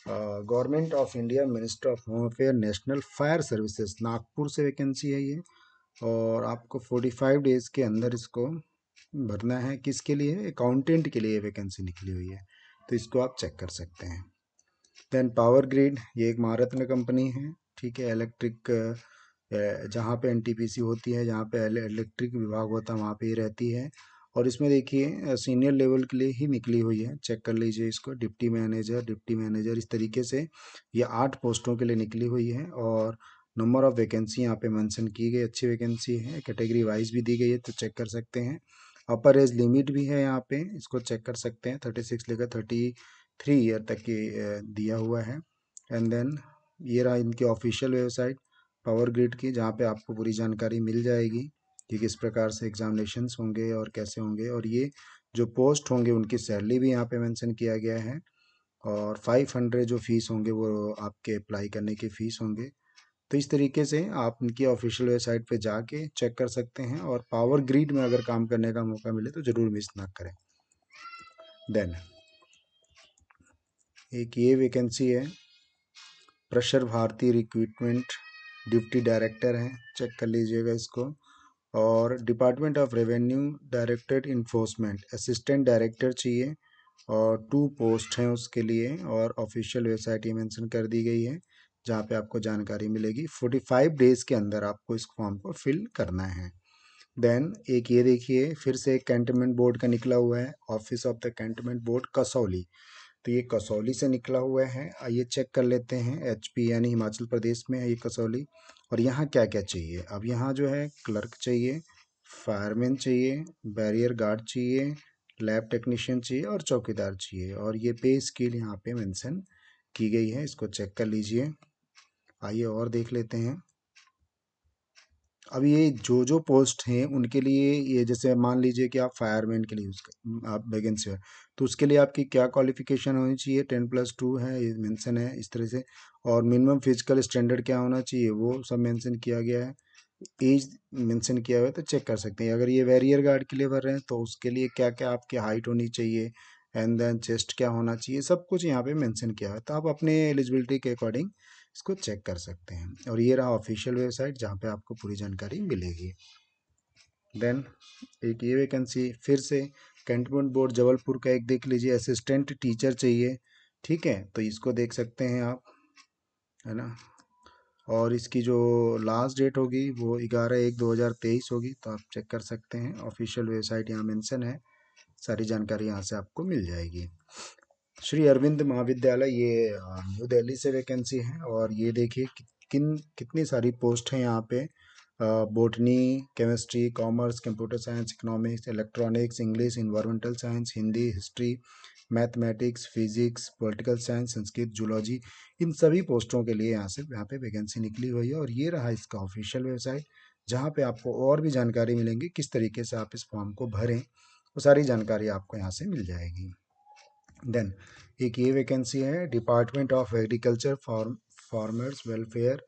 government of India, minister of home affair, national fire services, Nagpur से वैकेंसी है ये। और आपको 45 डेज के अंदर इसको भरना है। किसके लिए, अकाउंटेंट के लिए वैकेंसी निकली हुई है, तो इसको आप चेक कर सकते हैं। देन पावर ग्रिड, ये एक महारत्न कंपनी है, ठीक है। इलेक्ट्रिक, जहाँ पे एनटीपीसी होती है, जहाँ पे इलेक्ट्रिक विभाग होता है, वहाँ पे ये रहती है। और इसमें देखिए सीनियर लेवल के लिए ही निकली हुई है, चेक कर लीजिए इसको। डिप्टी मैनेजर, इस तरीके से ये 8 पोस्टों के लिए निकली हुई है। और नंबर ऑफ वैकेंसी यहाँ पे मेंशन की गई, अच्छी वैकेंसी है, कैटेगरी वाइज भी दी गई है, तो चेक कर सकते हैं। अपर एज लिमिट भी है यहाँ पे, इसको चेक कर सकते हैं। 36 लेकर 33 ईयर तक की दिया हुआ है। एंड देन ये रहा इनकी ऑफिशियल वेबसाइट पावर ग्रिड की, जहाँ पे आपको पूरी जानकारी मिल जाएगी कि किस प्रकार से एग्जामिनेशंस होंगे और कैसे होंगे। और ये जो पोस्ट होंगे उनकी सैलरी भी यहाँ पे मेंशन किया गया है। और 500 जो फीस होंगे वो आपके अप्लाई करने की फ़ीस होंगे। तो इस तरीके से आप उनकी ऑफिशियल वेबसाइट पे जाके चेक कर सकते हैं। और पावर ग्रिड में अगर काम करने का मौका मिले तो ज़रूर मिस ना करें। देन एक ये वैकेंसी है, प्रशर भारती रिक्रूटमेंट, डिप्टी डायरेक्टर हैं, चेक कर लीजिएगा इसको। और department of revenue director enforcement, assistant director चाहिए। और 2 पोस्ट हैं उसके लिए। और ऑफिशियल वेबसाइट ये मेंशन कर दी गई है, जहाँ पे आपको जानकारी मिलेगी। 45 डेज़ के अंदर आपको इस फॉर्म को फिल करना है। देन एक ये देखिए, फिर से एक कैंटनमेंट बोर्ड का निकला हुआ है, office of the cantonment board Kasauli. तो ये कसौली से निकला हुआ है, आइए चेक कर लेते हैं। एचपी यानी हिमाचल प्रदेश में है ये कसौली। और यहाँ क्या क्या चाहिए, अब यहाँ जो है क्लर्क चाहिए, फायरमैन चाहिए, बैरियर गार्ड चाहिए, लैब टेक्नीशियन चाहिए और चौकीदार चाहिए। और ये पे स्केल यहाँ पे मेंशन की गई है, इसको चेक कर लीजिए। आइए और देख लेते हैं। अब ये जो जो पोस्ट हैं उनके लिए, ये जैसे मान लीजिए कि आप फायरमैन के लिए आप वैकेंसी है, तो उसके लिए आपकी क्या क्वालिफिकेशन होनी चाहिए, 10+2 है, ये मेंशन है इस तरह से। और मिनिमम फिजिकल स्टैंडर्ड क्या होना चाहिए वो सब मेंशन किया गया है। एज मेंशन किया हुआ है, तो चेक कर सकते हैं। अगर ये वेरियर गार्ड के लिए भर रहे हैं तो उसके लिए क्या क्या आपकी हाइट होनी चाहिए, एंड देन चेस्ट क्या होना चाहिए, सब कुछ यहाँ पे मेंशन किया हुआ है। तो आप अपने एलिजिबिलिटी के अकॉर्डिंग इसको चेक कर सकते हैं। और ये रहा ऑफिशियल वेबसाइट जहाँ पे आपको पूरी जानकारी मिलेगी। देन एक ये वैकेंसी फिर से कैंटनमेंट बोर्ड जबलपुर का एक देख लीजिए, असिस्टेंट टीचर चाहिए, ठीक है। तो इसको देख सकते हैं आप, है ना। और इसकी जो लास्ट डेट होगी वो 11/1/2023 होगी, तो आप चेक कर सकते हैं। ऑफिशियल वेबसाइट यहाँ मेंशन है, सारी जानकारी यहाँ से आपको मिल जाएगी। श्री अरविंद महाविद्यालय, ये न्यू दिल्ली से वैकेंसी है। और ये देखिए कितनी सारी पोस्ट हैं यहाँ पे। Botany, chemistry, commerce, computer science, economics, electronics, English, environmental science, Hindi, history, mathematics, physics, political science, Sanskrit, zoology, इन सभी पोस्टों के लिए यहाँ पे वैकेंसी निकली हुई है। और ये रहा इसका ऑफिशियल वेबसाइट, जहाँ पे आपको और भी जानकारी मिलेंगी, किस तरीके से आप इस फॉर्म को भरें, वो सारी जानकारी आपको यहाँ से मिल जाएगी। देन एक ये वैकेंसी है, department of agriculture farmers welfare.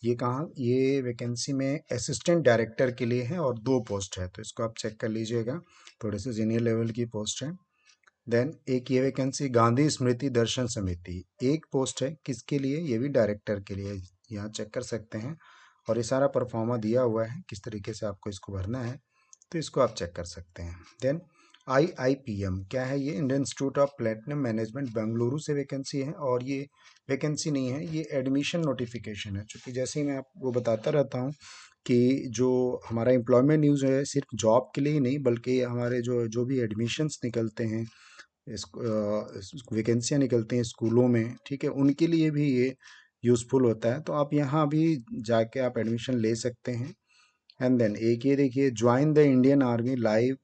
ये कहाँ, ये वैकेंसी में असिस्टेंट डायरेक्टर के लिए है और 2 पोस्ट है, तो इसको आप चेक कर लीजिएगा, थोड़े से सीनियर लेवल की पोस्ट है। देन एक ये वैकेंसी गांधी स्मृति दर्शन समिति, एक पोस्ट है, किसके लिए, ये भी डायरेक्टर के लिए, यहाँ चेक कर सकते हैं। और ये सारा परफॉर्मा दिया हुआ है, किस तरीके से आपको इसको भरना है, तो इसको आप चेक कर सकते हैं। देन IIPM क्या है, ये Indian institute of platinum management, Bengaluru से वैकेंसी है। और ये वैकेंसी नहीं है, ये एडमिशन नोटिफिकेशन है। चूँकि जैसे ही मैं आपको बताता रहता हूँ कि जो हमारा एम्प्लॉयमेंट न्यूज़ है सिर्फ जॉब के लिए ही नहीं, बल्कि हमारे जो जो भी एडमिशन्स निकलते हैं, वैकेंसियाँ निकलती हैं स्कूलों में, ठीक है, उनके लिए भी ये यूज़फुल होता है। तो आप यहाँ भी जाके आप एडमिशन ले सकते हैं। एंड देन एक ये देखिए, join the Indian army live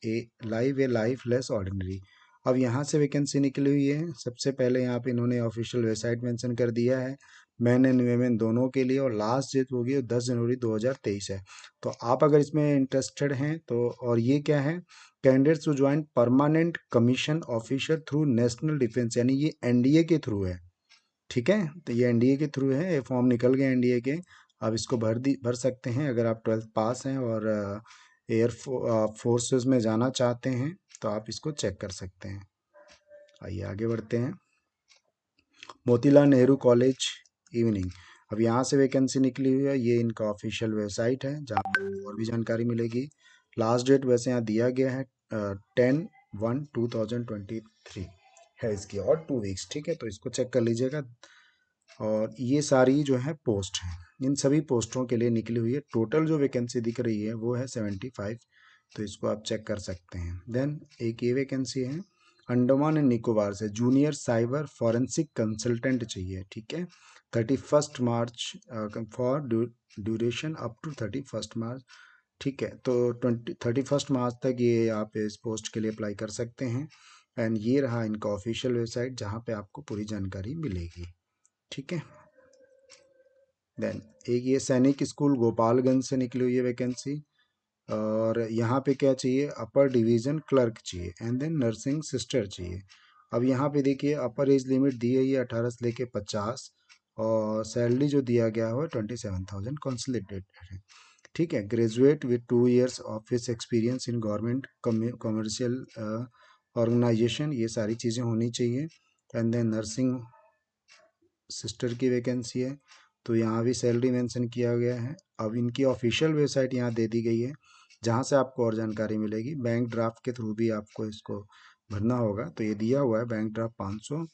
A life less ordinary. अब यहाँ से वैकेंसी निकली हुई है। सबसे पहले यहाँ पे इन्होंने ऑफिशियल वेबसाइट मेंशन कर दिया है, मैन एंड वेमेन दोनों के लिए, और लास्ट डेट होगी 10 जनवरी 2023 है। तो आप अगर इसमें इंटरेस्टेड हैं तो, और ये क्या है, candidates to join permanent commission officer through national defence, यानी ये एनडीए के थ्रू है। ठीक है, तो ये एनडीए के थ्रू है, ये फॉर्म निकल गए एनडीए के। आप इसको भर सकते हैं अगर आप 12th पास हैं और एयर फोर्सेस में जाना चाहते हैं, तो आप इसको चेक कर सकते हैं। आइए आगे बढ़ते हैं। मोतीलाल नेहरू कॉलेज इवनिंग, अब यहाँ से वैकेंसी निकली हुई है, ये इनका ऑफिशियल वेबसाइट है जहाँ पर और भी जानकारी मिलेगी। लास्ट डेट वैसे यहाँ दिया गया है 10/1/2023 है इसकी, और 2 वीक्स। ठीक है, तो इसको चेक कर लीजिएगा। और ये सारी जो है पोस्ट हैं, इन सभी पोस्टों के लिए निकली हुई है। टोटल जो वैकेंसी दिख रही है वो है 75, तो इसको आप चेक कर सकते हैं। देन एक ये वैकेंसी है अंडमान एंड निकोबार से, जूनियर साइबर फॉरेंसिक कंसल्टेंट चाहिए। ठीक है, 31 मार्च फॉर ड्यूरेशन अप टू 31 मार्च। ठीक है, तो 31 मार्च तक ये आप इस पोस्ट के लिए अप्लाई कर सकते हैं। एंड ये रहा इनका ऑफिशियल वेबसाइट जहाँ पे आपको पूरी जानकारी मिलेगी। ठीक है, देन एक ये सैनिक स्कूल गोपालगंज से निकली हुई है वैकेंसी, और यहाँ पे क्या चाहिए, अपर डिवीज़न क्लर्क चाहिए, एंड देन नर्सिंग सिस्टर चाहिए। अब यहाँ पे देखिए अपर एज लिमिट दी है ये 18 से लेके 50, और सैलरी जो दिया गया है 27,000 कंसोलिडेटेड है। ठीक है, graduate with 2 years office experience in government commercial organisation, ये सारी चीज़ें होनी चाहिए। एंड देन नर्सिंग सिस्टर की वैकेंसी है, तो यहाँ भी सैलरी मेंशन किया गया है। अब इनकी ऑफिशियल वेबसाइट यहाँ दे दी गई है जहाँ से आपको और जानकारी मिलेगी। बैंक ड्राफ्ट के थ्रू भी आपको इसको भरना होगा, तो ये दिया हुआ है bank draft 500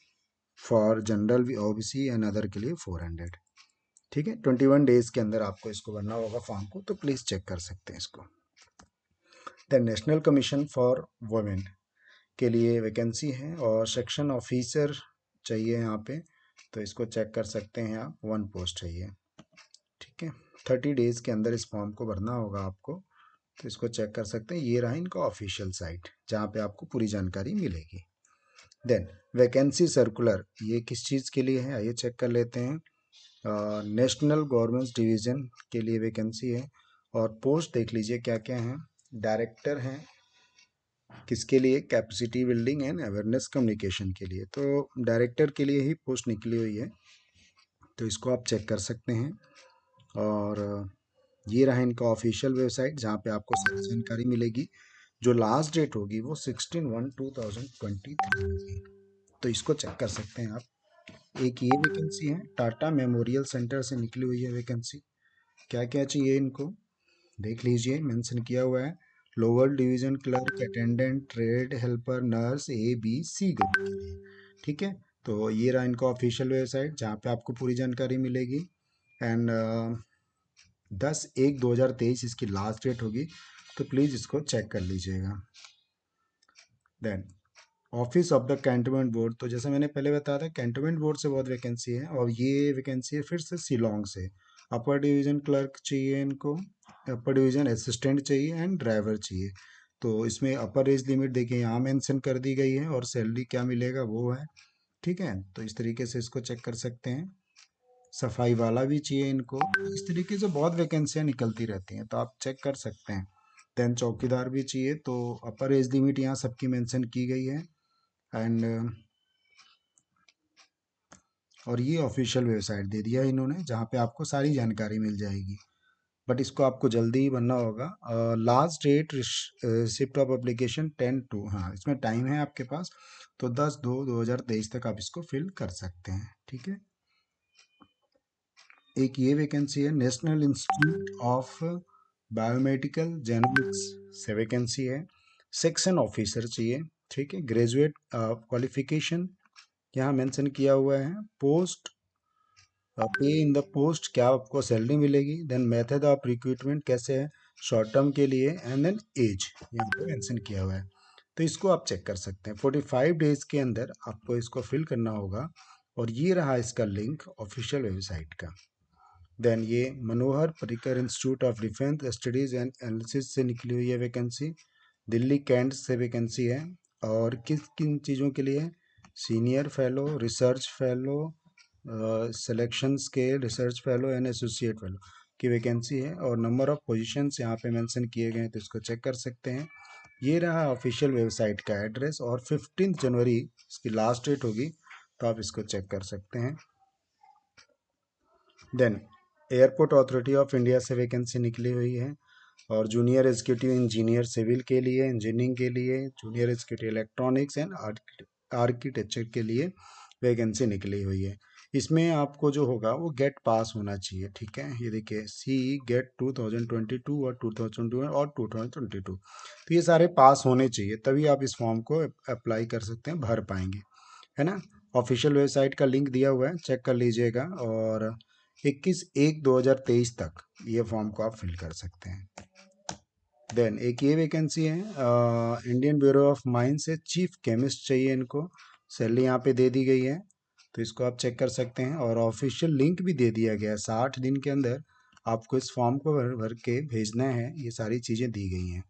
for general OBC and other के लिए 400। ठीक है, 21 डेज के अंदर आपको इसको भरना होगा फॉर्म को, तो प्लीज़ चेक कर सकते हैं इसको। The national commission for women के लिए वैकेंसी है, और सेक्शन ऑफिसर चाहिए यहाँ पे, तो इसको चेक कर सकते हैं आप, 1 पोस्ट चाहिए। ठीक है, 30 डेज के अंदर इस फॉर्म को भरना होगा आपको, तो इसको चेक कर सकते हैं। ये रहा इनका ऑफिशियल साइट जहाँ पे आपको पूरी जानकारी मिलेगी। देन वैकेंसी सर्कुलर, ये किस चीज़ के लिए है आइए चेक कर लेते हैं। नेशनल गवर्नमेंट डिवीज़न के लिए वैकेंसी है, और पोस्ट देख लीजिए क्या क्या है। डायरेक्टर हैं किसके लिए, capacity building and awareness communication के लिए, तो डायरेक्टर के लिए ही पोस्ट निकली हुई है, तो इसको आप चेक कर सकते हैं। और ये रहा इनका ऑफिशियल वेबसाइट जहाँ पे आपको सारी जानकारी मिलेगी। जो लास्ट डेट होगी वो 16/1/2023 होगी, तो इसको चेक कर सकते हैं आप। एक ये वैकेंसी है टाटा मेमोरियल सेंटर से निकली हुई है वैकेंसी। क्या क्या चाहिए इनको देख लीजिए, मेंशन किया हुआ है। Lower division clerk, attendant, trade helper, nurse, ABC group के लिए। ठीक है, तो ये रहा इनका ऑफिशियल वेबसाइट जहाँ पे आपको पूरी जानकारी मिलेगी। एंड 10/1/2023 इसकी लास्ट डेट होगी, तो प्लीज़ इसको चेक कर लीजिएगा। Then office of the cantonment board, तो जैसे मैंने पहले बताया था कैंटोनमेंट बोर्ड से बहुत वैकेंसी है, और ये वैकेंसी है फिर से शिलोंग से। अपर डिवीज़न क्लर्क चाहिए इनको, अपर डिवीज़न असिस्टेंट चाहिए, एंड ड्राइवर चाहिए। तो इसमें अपर एज लिमिट देखिए यहाँ मेंशन कर दी गई है, और सैलरी क्या मिलेगा वो है। ठीक है, तो इस तरीके से इसको चेक कर सकते हैं। सफाई वाला भी चाहिए इनको, इस तरीके से बहुत वैकेंसियाँ निकलती रहती हैं, तो आप चेक कर सकते हैं। देन चौकीदार भी चाहिए, तो अपर एज लिमिट यहाँ सबकी मेंशन की गई है। एंड और ये ऑफिशियल वेबसाइट दे दिया है इन्होंने जहाँ पे आपको सारी जानकारी मिल जाएगी, बट इसको आपको जल्दी ही बनना होगा। Last date receipt of application 10/2, हाँ इसमें टाइम है आपके पास, तो 10/2/2023 तक आप इसको फिल कर सकते हैं। ठीक है, एक ये वैकेंसी है national institute of biomedical genomics से वैकेंसी है, सेक्शन ऑफिसर चाहिए। ठीक है, ग्रेजुएट क्वालिफिकेशन यहाँ मेंशन किया हुआ है। पोस्ट पे इन द पोस्ट, क्या आपको सैलरी मिलेगी, देन मेथड ऑफ रिक्रूटमेंट कैसे है, शॉर्ट टर्म के लिए, एंड देन एज यहाँ पे मेंशन किया हुआ है, तो इसको आप चेक कर सकते हैं। 45 डेज के अंदर आपको इसको फिल करना होगा, और ये रहा इसका लिंक ऑफिशियल वेबसाइट का। देन ये Manohar Parrikar institute of defence studies and analysis से निकली हुई है वैकेंसी, दिल्ली कैंट से वैकेंसी है। और किस किन चीज़ों के लिए, senior fellow, research fellow, selections के research fellow and associate fellow की वैकेंसी है और नंबर ऑफ पोजीशंस यहाँ पे मेंशन किए गए हैं, तो इसको चेक कर सकते हैं। ये रहा ऑफिशियल वेबसाइट का एड्रेस और 15 जनवरी इसकी लास्ट डेट होगी, तो आप इसको चेक कर सकते हैं। Then airport authority of India से वैकेंसी निकली हुई है और जूनियर एग्जीक्यूटिव इंजीनियर सिविल के लिए, इंजीनियरिंग के लिए, junior executive electronics and architecture के लिए वैकेंसी निकली हुई है। इसमें आपको जो होगा वो गेट पास होना चाहिए, ठीक है। ये देखिए सी गेट 2022 और 2021 और 2022, तो ये सारे पास होने चाहिए, तभी आप इस फॉर्म को अप्लाई कर सकते हैं, भर पाएंगे, है ना। ऑफिशियल वेबसाइट का लिंक दिया हुआ है, चेक कर लीजिएगा और 21/1/2023 तक ये फॉर्म को आप फिल कर सकते हैं। देन एक ये वैकेंसी है इंडियन ब्यूरो ऑफ माइन से चीफ केमिस्ट चाहिए इनको, सैलरी यहाँ पे दे दी गई है, तो इसको आप चेक कर सकते हैं और ऑफिशियल लिंक भी दे दिया गया है। 60 दिन के अंदर आपको इस फॉर्म को भर भर के भेजना है, ये सारी चीज़ें दी गई हैं।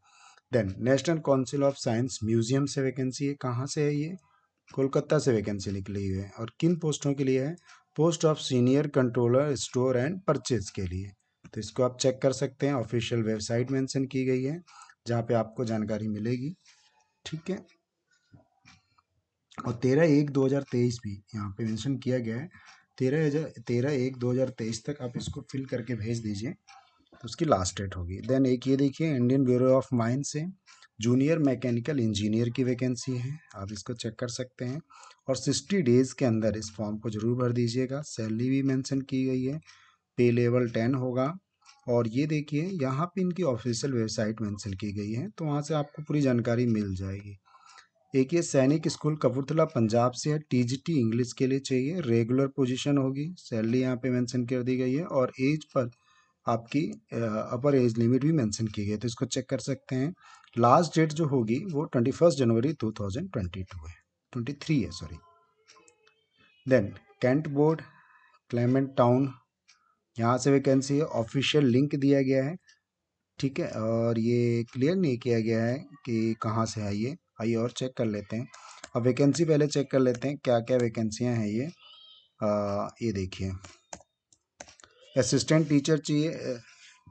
Then national council of science museum से वैकेंसी है, कहाँ से है ये? कोलकाता से वैकेंसी निकली हुई है और किन पोस्टों के लिए है? Post of senior controller store and purchase के लिए, तो इसको आप चेक कर सकते हैं। ऑफिशियल वेबसाइट मेंशन की गई है जहाँ पे आपको जानकारी मिलेगी, ठीक है। और 13/1/2023 भी यहाँ पे मेंशन किया गया है। 13/1/2023 तक आप इसको फिल करके भेज दीजिए, तो उसकी लास्ट डेट होगी। देन एक ये देखिए इंडियन ब्यूरो ऑफ माइन से जूनियर मैकेनिकल इंजीनियर की वैकेंसी है, आप इसको चेक कर सकते हैं और 60 डेज़ के अंदर इस फॉर्म को जरूर भर दीजिएगा। सैलरी भी मेंशन की गई है, पे लेवल 10 होगा और ये देखिए यहाँ पे इनकी ऑफिशियल वेबसाइट मेंशन की गई है, तो वहाँ से आपको पूरी जानकारी मिल जाएगी। एक ये सैनिक स्कूल कपूरथला पंजाब से है, टीजीटी इंग्लिश के लिए चाहिए, रेगुलर पोजीशन होगी, सैलरी यहाँ पे मेंशन कर दी गई है और एज पर आपकी अपर एज लिमिट भी मेंशन की गई है, तो इसको चेक कर सकते हैं। लास्ट डेट जो होगी वो 21 जनवरी 2022 है, 23 है sorry. Then cantt board Clement Town, यहाँ से वैकेंसी है, ऑफिशियल लिंक दिया गया है, ठीक है। और ये क्लियर नहीं किया गया है कि कहाँ से है ये, आइए और चेक कर लेते हैं। अब वैकेंसी पहले चेक कर लेते हैं क्या क्या वैकेंसियाँ हैं ये। ये देखिए असिस्टेंट टीचर चाहिए,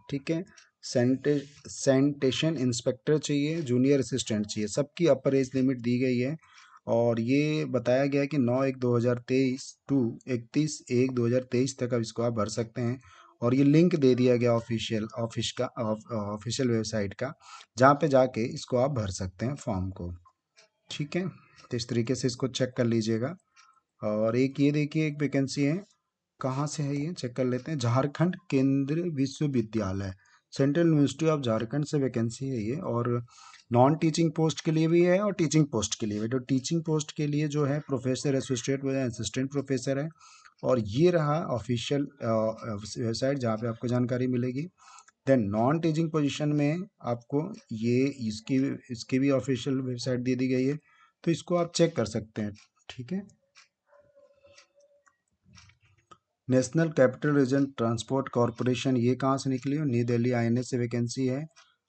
ठीक है। सैनिटेशन इंस्पेक्टर चाहिए, जूनियर असिस्टेंट चाहिए, सबकी अपर एज लिमिट दी गई है और ये बताया गया है कि 9/1/2023 टू 31/1/2023 तक अब इसको आप भर सकते हैं और ये लिंक दे दिया गया ऑफिशियल वेबसाइट का, जहाँ पे जाके इसको आप भर सकते हैं फॉर्म को, ठीक है। तो इस तरीके से इसको चेक कर लीजिएगा। और एक ये देखिए एक वैकेंसी है, कहाँ से है ये चेक कर लेते हैं। झारखंड केंद्रीय विश्वविद्यालय, सेंट्रल यूनिवर्सिटी ऑफ झारखंड से वैकेंसी है ये और नॉन टीचिंग पोस्ट के लिए भी है और टीचिंग पोस्ट के लिए भी। तो टीचिंग पोस्ट के लिए जो है प्रोफेसर एसोसिएट या असिस्टेंट प्रोफेसर है और ये रहा ऑफिशियल वेबसाइट जहाँ पे आपको जानकारी मिलेगी। देन नॉन टीचिंग पोजीशन में आपको ये इसकी भी ऑफिशियल वेबसाइट दे दी गई है, तो इसको आप चेक कर सकते हैं, ठीक है। National capital region transport corporation, ये कहाँ से निकली हो? न्यू दिल्ली आईएनए से वैकेंसी है।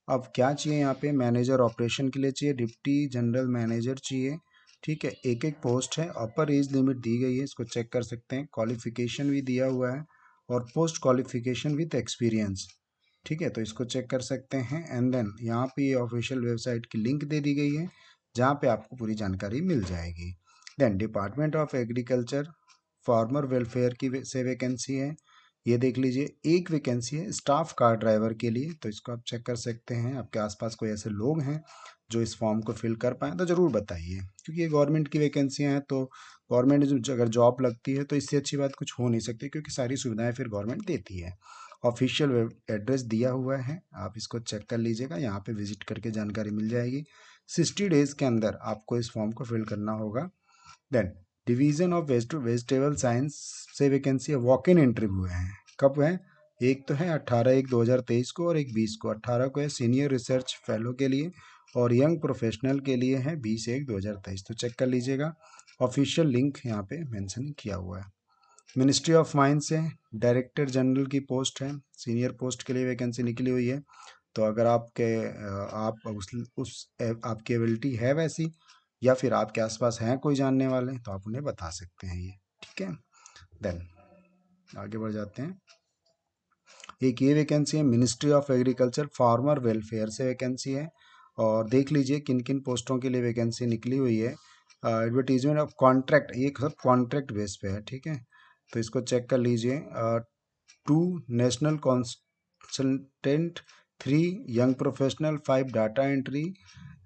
अब क्या चाहिए यहाँ पे? मैनेजर ऑपरेशन के लिए चाहिए, डिप्टी जनरल मैनेजर चाहिए, ठीक है। एक एक पोस्ट है, अपर एज लिमिट दी गई है, इसको चेक कर सकते हैं। क्वालिफिकेशन भी दिया हुआ है और पोस्ट क्वालिफिकेशन विथ एक्सपीरियंस, ठीक है, तो इसको चेक कर सकते हैं। एंड देन यहाँ पे ये ऑफिशियल वेबसाइट की लिंक दे दी गई है जहाँ पे आपको पूरी जानकारी मिल जाएगी। Then department of agriculture farmer welfare की से वैकेंसी है, ये देख लीजिए। एक वैकेंसी है स्टाफ कार ड्राइवर के लिए, तो इसको आप चेक कर सकते हैं। आपके आसपास कोई ऐसे लोग हैं जो इस फॉर्म को फिल कर पाएँ तो ज़रूर बताइए, क्योंकि ये गवर्नमेंट की वैकेंसियाँ हैं, तो गवर्नमेंट जो अगर जॉब लगती है तो इससे अच्छी बात कुछ हो नहीं सकती, क्योंकि सारी सुविधाएं फिर गवर्नमेंट देती है। ऑफिशियल एड्रेस दिया हुआ है, आप इसको चेक कर लीजिएगा, यहाँ पे विजिट करके जानकारी मिल जाएगी। 60 डेज़ के अंदर आपको इस फॉर्म को फिल करना होगा। Then division of vegetable science से वैकेंसी है, वॉक इन इंटरव्यू है, कब है? एक तो है 18/1/2023 को और एक 20 को। 18 को है सीनियर रिसर्च फेलो के लिए और यंग प्रोफेशनल के लिए है 20/1/2023, तो चेक कर लीजिएगा। ऑफिशियल लिंक यहाँ पे मेंशन किया हुआ है। मिनिस्ट्री ऑफ माइंस से डायरेक्टर जनरल की पोस्ट है, सीनियर पोस्ट के लिए वैकेंसी निकली हुई है, तो अगर आप आपकी एबिलिटी है वैसी या फिर आपके आसपास हैं कोई जानने वाले तो आप उन्हें बता सकते हैं ये, ठीक है। देन आगे बढ़ जाते हैं। एक ये वैकेंसी है ministry of agriculture farmer welfare से वैकेंसी है, और देख लीजिए किन किन पोस्टों के लिए वैकेंसी निकली हुई है। एडवर्टीजमेंट ऑफ कॉन्ट्रैक्ट, ये सब कॉन्ट्रैक्ट बेस पे है, ठीक है, तो इसको चेक कर लीजिए। Two national consultant, 3 young professional, 5 data entry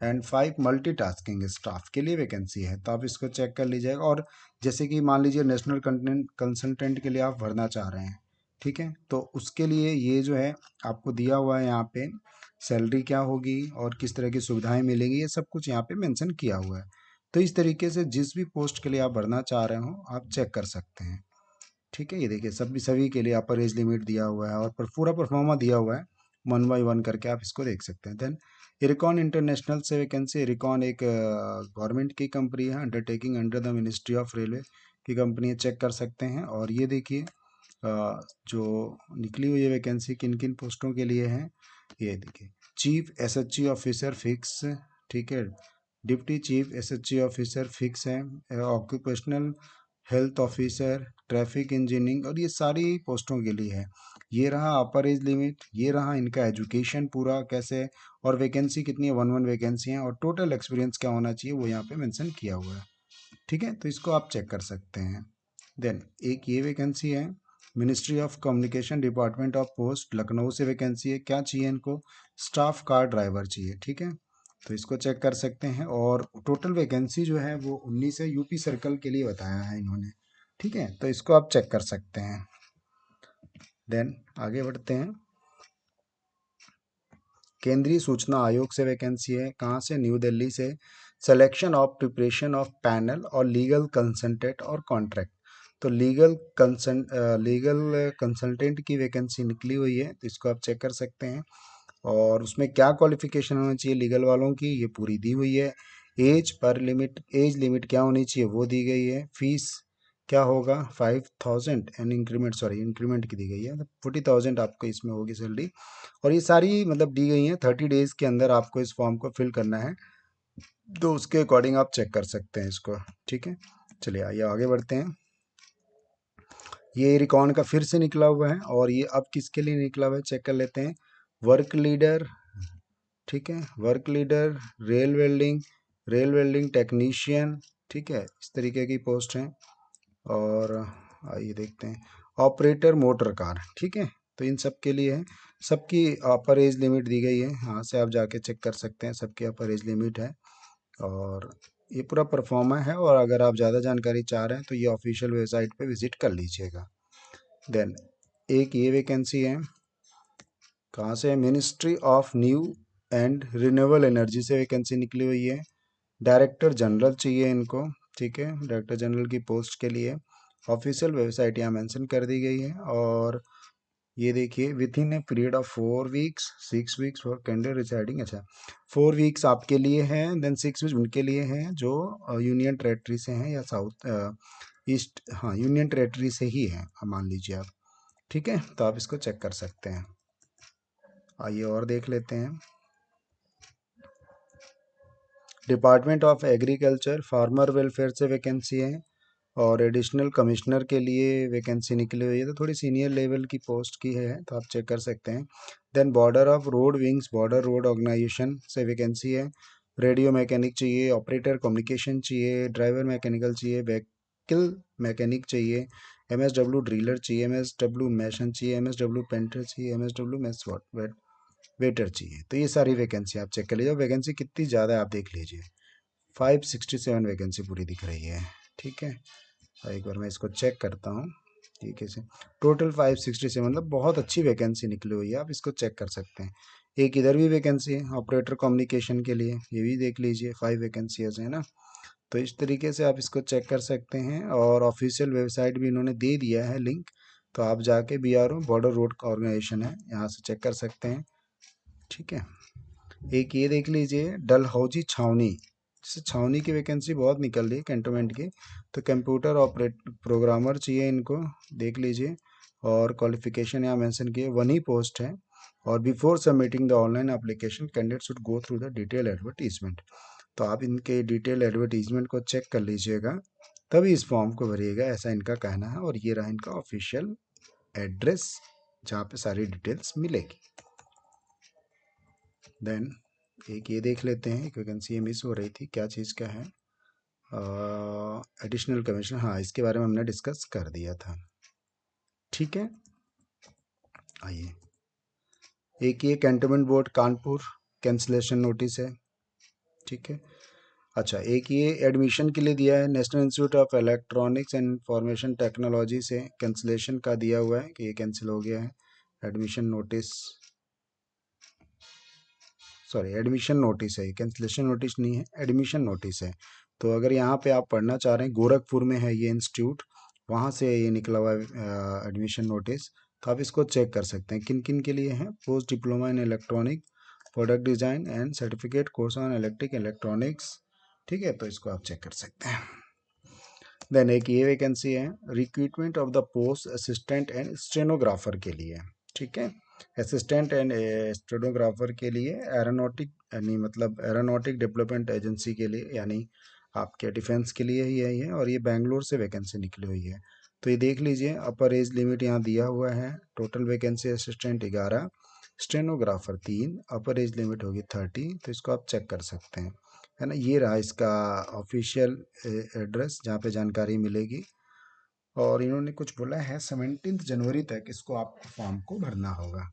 and 5 multitasking staff के लिए वैकेंसी है, तो आप इसको चेक कर लीजिएगा। और जैसे कि मान लीजिए नेशनल कंसल्टेंट के लिए आप भरना चाह रहे हैं, ठीक है, तो उसके लिए ये जो है आपको दिया हुआ है यहाँ पे, सैलरी क्या होगी और किस तरह की सुविधाएं मिलेंगी, ये सब कुछ यहाँ पे मेंशन किया हुआ है। तो इस तरीके से जिस भी पोस्ट के लिए आप भरना चाह रहे हो आप चेक कर सकते हैं, ठीक है। ये देखिए सभी सभी के लिए अपर एज लिमिट दिया हुआ है और पूरा परफॉर्मा दिया हुआ है, 1 बाय 1 करके आप इसको देख सकते हैं। देन इरकॉन इंटरनेशनल से वैकेंसी। इरकॉन एक गवर्नमेंट की कंपनी है, undertaking under the ministry of railway की कंपनी है, चेक कर सकते हैं। और ये देखिए जो निकली हुई है वैकेंसी किन किन पोस्टों के लिए है, ये देखिए चीफ एसएचजी ऑफिसर फिक्स, ठीक है, deputy chief SHG officer fix है, occupational health officer, traffic engineering, और ये सारी पोस्टों के लिए है। ये रहा अपर एज लिमिट, ये रहा इनका एजुकेशन पूरा कैसे, और वैकेंसी कितनी है, 1 वैकेंसी है, और टोटल एक्सपीरियंस क्या होना चाहिए वो यहाँ पे मेंशन किया हुआ है, ठीक है, तो इसको आप चेक कर सकते हैं। देन एक ये वैकेंसी है ministry of communication department of post Lucknow से वैकेंसी है। क्या चाहिए इनको, स्टाफ कार ड्राइवर चाहिए, ठीक है, तो इसको चेक कर सकते हैं। और टोटल वैकेंसी जो है वो 19 है, यूपी सर्कल के लिए बताया है इन्होंने, ठीक है, तो इसको आप चेक कर सकते हैं। देन आगे बढ़ते हैं। केंद्रीय सूचना आयोग से वैकेंसी है, कहाँ से, न्यू दिल्ली से। Selection of preparation of panel और लीगल कंसल्टेंट और कॉन्ट्रैक्ट, तो लीगल कंसल्टेंट की वैकेंसी निकली हुई है, तो इसको आप चेक कर सकते हैं। और उसमें क्या क्वालिफिकेशन होना चाहिए लीगल वालों की, ये पूरी दी हुई है। एज लिमिट क्या होनी चाहिए वो दी गई है। फीस क्या होगा, 5000 एंड इंक्रीमेंट, सॉरी इंक्रीमेंट की दी गई है, 40,000 आपको इसमें होगी सैलरी। और ये सारी मतलब दी गई हैं, 30 डेज के अंदर आपको इस फॉर्म को फिल करना है, तो उसके अकॉर्डिंग आप चेक कर सकते हैं इसको, ठीक है। चलिए आइए आगे बढ़ते हैं। ये रिकॉन का फिर से निकला हुआ है, और ये अब किसके लिए निकला हुआ है चेक कर लेते हैं। वर्क लीडर, ठीक है, work leader, rail welding technician, ठीक है, इस तरीके की पोस्ट हैं। और आइए देखते हैं, ऑपरेटर मोटर कार, ठीक है, तो इन सब के लिए है। सबकी अपर एज लिमिट दी गई है, यहाँ से आप जाके चेक कर सकते हैं, सबकी अपर एज लिमिट है। और ये पूरा परफॉर्मा है, और अगर आप ज़्यादा जानकारी चाह रहे हैं तो ये ऑफिशियल वेबसाइट पे विजिट कर लीजिएगा। देन एक ये वैकेंसी है, कहाँ से है, ministry of new and renewable energy से वैकेंसी निकली हुई है। डायरेक्टर जनरल चाहिए इनको, ठीक है, डायरेक्टर जनरल की पोस्ट के लिए ऑफिशियल वेबसाइट यहाँ मेंशन कर दी गई है। और ये देखिए with in a period of 4 weeks, 6 weeks for candidate residing, अच्छा 4 वीक्स आपके लिए हैं, देन 6 वीक्स उनके लिए हैं जो यूनियन टेरेटरी से हैं या साउथ ईस्ट, हाँ यूनियन टेरेटरी से ही हैं, मान लीजिए आप, ठीक है, तो आप इसको चेक कर सकते हैं। आइए और देख लेते हैं। Department of agriculture farmer welfare से वैकेंसी है, और एडिशनल कमिश्नर के लिए वैकेंसी निकली हुई है, तो थोड़ी सीनियर लेवल की पोस्ट की है, तो आप चेक कर सकते हैं। Then border of road wings border road organisation से वैकेंसी है। रेडियो मैकेनिक चाहिए, ऑपरेटर कम्युनिकेशन चाहिए, ड्राइवर मैकेनिकल चाहिए, व्हीकल मैकेनिक चाहिए, एमएसडब्ल्यू ड्रिलर चाहिए, एमएसडब्ल्यू मैशन चाहिए, एमएसडब्ल्यू पेंटर चाहिए, एमएसडब्ल्यू मैस वेटर चाहिए। तो ये सारी वैकेंसी आप चेक कर लीजिए, वैकेंसी कितनी ज़्यादा है आप देख लीजिए, 567 वैकेंसी पूरी दिख रही है, ठीक है। और एक बार मैं इसको चेक करता हूँ, ठीक है, से टोटल 567, मतलब बहुत अच्छी वैकेंसी निकली हुई है, आप इसको चेक कर सकते हैं। एक इधर भी वैकेंसी है ऑपरेटर कम्युनिकेशन के लिए, ये भी देख लीजिए, 5 वैकेंसीज है ना, तो इस तरीके से आप इसको चेक कर सकते हैं। और ऑफिशियल वेबसाइट भी इन्होंने दे दिया है लिंक, तो आप जाके BRO बॉर्डर रोड ऑर्गेनाइजेशन है, यहाँ से चेक कर सकते हैं, ठीक है। एक ये देख लीजिए डलहौजी छावनी, जैसे छावनी की वैकेंसी बहुत निकल रही है कैंटोनमेंट की, तो कंप्यूटर ऑपरेट प्रोग्रामर चाहिए इनको, देख लीजिए। और क्वालिफिकेशन यहाँ मेंशन किए, 1 ही पोस्ट है। और before submitting the online application candidate should go through the detail advertisement, तो आप इनके डिटेल एडवर्टीजमेंट को चेक कर लीजिएगा, तभी इस फॉर्म को भरिएगा, ऐसा इनका कहना है। और ये रहा इनका ऑफिशियल एड्रेस जहाँ पे सारी डिटेल्स मिलेगी। देन एक ये देख लेते हैं, एक वैकेंसी मिस हो रही थी, क्या चीज़ का है, एडिशनल कमीशन, हाँ इसके बारे में हमने डिस्कस कर दिया था। ठीक है, आइए एक ये cantonment board Kanpur cancellation notice है। ठीक है, अच्छा एक ये एडमिशन के लिए दिया है, national institute of electronics and information technology से कैंसिलेशन का दिया हुआ है कि ये कैंसिल हो गया है। Admission notice, sorry admission notice है, कैंसिलेशन नोटिस नहीं है, एडमिशन नोटिस है। तो अगर यहाँ पे आप पढ़ना चाह रहे हैं, गोरखपुर में है ये इंस्टीट्यूट, वहाँ से ये निकला हुआ है एडमिशन नोटिस, तो आप इसको चेक कर सकते हैं। किन किन के लिए है, post diploma in electronic product design and certificate course on electric electronics. ठीक है, तो इसको आप चेक कर सकते हैं। देन एक ये वैकेंसी है, recruitment of the post assistant and stenographer के लिए। ठीक है, असिस्टेंट एंड स्टेनोग्राफर के लिए एरोनॉटिक, यानी मतलब एरोनॉटिक डेवलपमेंट एजेंसी के लिए, यानी आपके डिफेंस के लिए ही है ये, और ये बेंगलोर से वैकेंसी निकली हुई है। तो ये देख लीजिए, अपर एज लिमिट यहाँ दिया हुआ है, टोटल वैकेंसी असिस्टेंट 11, स्टेनोग्राफर 3, अपर एज लिमिट होगी 30, तो इसको आप चेक कर सकते हैं, है ना। ये रहा इसका ऑफिशियल एड्रेस जहाँ पे जानकारी मिलेगी। और इन्होंने कुछ बोला है 17 जनवरी तक इसको आपको फॉर्म को भरना होगा।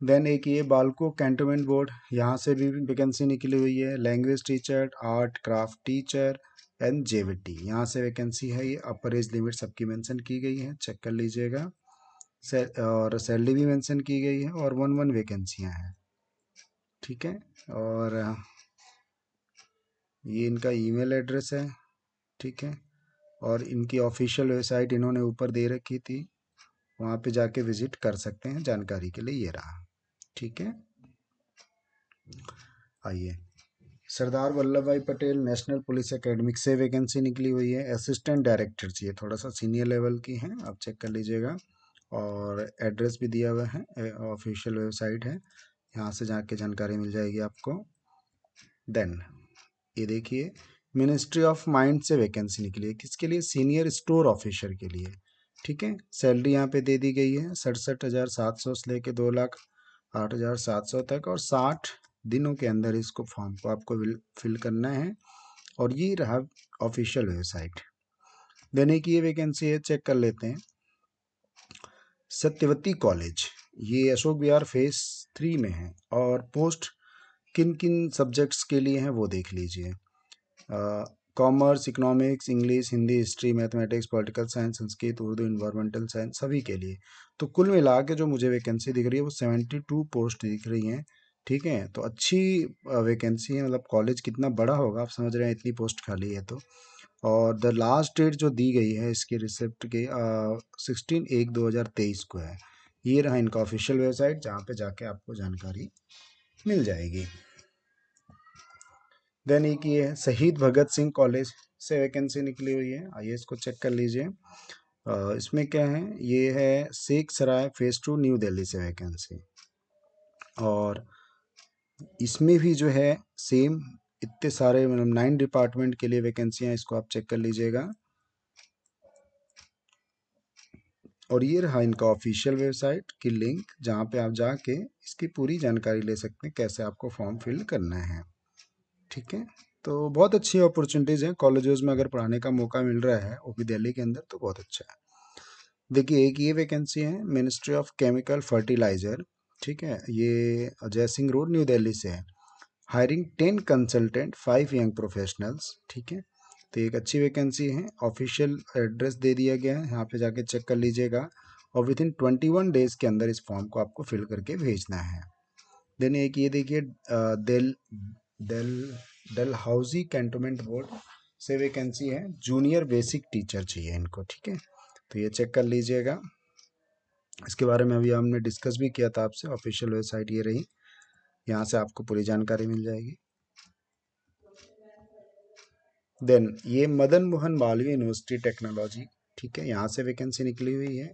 देन एक ये बालको कैंटोनमेंट बोर्ड, यहाँ से भी वैकेंसी निकली हुई है, language teacher, art craft teacher and JVT, यहाँ से वैकेंसी है। ये अपर एज लिमिट सबकी मेंशन की गई है, चेक कर लीजिएगा। और सैलरी भी मेंशन की गई है, और 1 वैकेंसियाँ हैं। ठीक है, और ये इनका ईमेल एड्रेस है। ठीक है, और इनकी ऑफिशियल वेबसाइट इन्होंने ऊपर दे रखी थी, वहाँ पे जाके विजिट कर सकते हैं, जानकारी के लिए ये रहा। ठीक है, आइए सरदार वल्लभ भाई पटेल नेशनल पुलिस एकेडमिक से वैकेंसी निकली हुई है, असिस्टेंट डायरेक्टर चाहिए, थोड़ा सा सीनियर लेवल की है, आप चेक कर लीजिएगा। और एड्रेस भी दिया हुआ है, ऑफिशियल वेबसाइट है, यहाँ से जाके जानकारी मिल जाएगी आपको। देन ये देखिए, मिनिस्ट्री ऑफ माइंड से वैकेंसी निकली है, किसके लिए, सीनियर स्टोर ऑफिसर के लिए। ठीक है, सैलरी यहाँ पे दे दी गई है 67,700 से लेके 2,08,700 तक, और 60 दिनों के अंदर इसको फॉर्म को आपको फिल करना है। और ये रहा ऑफिशियल वेबसाइट। देने की ये वैकेंसी है, चेक कर लेते हैं। सत्यवती कॉलेज, ये अशोक विहार फेज 3 में है, और पोस्ट किन किन सब्जेक्ट्स के लिए हैं वो देख लीजिए, commerce, economics, English, Hindi, history, mathematics, political science, Sanskrit, Urdu, environmental science, सभी के लिए। तो कुल मिला के जो मुझे वैकेंसी दिख रही है वो 72 पोस्ट दिख रही हैं। ठीक है, तो अच्छी वैकेंसी है, मतलब कॉलेज कितना बड़ा होगा आप समझ रहे हैं, इतनी पोस्ट खाली है तो। और द लास्ट डेट जो दी गई है इसकी रिसिप्ट की 16/1/2023 को है। ये रहा इनका ऑफिशियल वेबसाइट, जहाँ पे जाके आपको जानकारी मिल जाएगी। देन एक ये है, शहीद भगत सिंह कॉलेज से वैकेंसी निकली हुई है, आइए इसको चेक कर लीजिए। इसमें क्या है, ये है शेख सराय फेज 2 न्यू दिल्ली से वैकेंसी। और इसमें भी जो है सेम, इतने सारे मतलब 9 डिपार्टमेंट के लिए वैकेंसियाँ, इसको आप चेक कर लीजिएगा। और ये रहा इनका ऑफिशियल वेबसाइट की लिंक, जहाँ पे आप जाके इसकी पूरी जानकारी ले सकते हैं, कैसे आपको फॉर्म फिल करना है। ठीक है, तो बहुत अच्छी अपॉर्चुनिटीज़ हैं कॉलेजेस में, अगर पढ़ाने का मौका मिल रहा है वो भी दिल्ली के अंदर, तो बहुत अच्छा है। देखिए एक ये वैकेंसी है, मिनिस्ट्री ऑफ केमिकल फर्टिलाइजर। ठीक है, ये अजय सिंह रोड न्यू दिल्ली से है, हायरिंग 10 कंसल्टेंट 5 यंग प्रोफेशनल्स। ठीक है, तो एक अच्छी वैकेंसी है, ऑफिशियल एड्रेस दे दिया गया है, यहाँ पे जाके चेक कर लीजिएगा। और विद इन 21 डेज के अंदर इस फॉर्म को आपको फिल करके भेजना है। देन एक ये देखिए, डेल डेल डलहौजी कैंटोनमेंट बोर्ड से वैकेंसी है, जूनियर बेसिक टीचर चाहिए इनको। ठीक है, तो ये चेक कर लीजिएगा, इसके बारे में अभी हमने डिस्कस भी किया था आपसे। ऑफिशियल वेबसाइट ये रही, यहाँ से आपको पूरी जानकारी मिल जाएगी। देन ये मदन मोहन मालवीय यूनिवर्सिटी टेक्नोलॉजी, ठीक है, यहाँ से वैकेंसी निकली हुई है,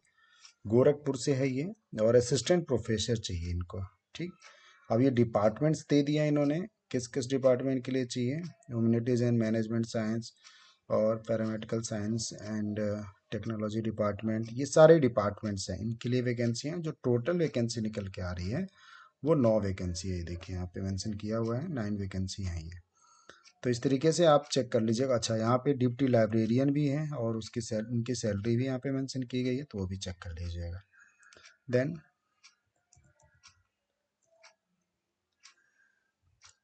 गोरखपुर से है ये, और असिस्टेंट प्रोफेसर चाहिए इनको। ठीक, अब ये डिपार्टमेंट्स दे दिया इन्होंने, किस किस डिपार्टमेंट के लिए चाहिए, ह्यूमैनिटीज एंड मैनेजमेंट साइंस, और paramedical science and technology department, ये सारे डिपार्टमेंट्स हैं, इनके लिए वैकेंसी हैं। जो टोटल वैकेंसी निकल के आ रही है वो 9 वैकेंसी है। ये देखिए यहाँ पे मेंशन किया हुआ है 9 वैकेंसी हैं ये। तो इस तरीके से आप चेक कर लीजिएगा। अच्छा, यहाँ पे डिप्टी लाइब्रेरियन भी हैं और उनकी सैलरी भी यहाँ पे मेंशन की गई है, तो वो भी चेक कर लीजिएगा। देन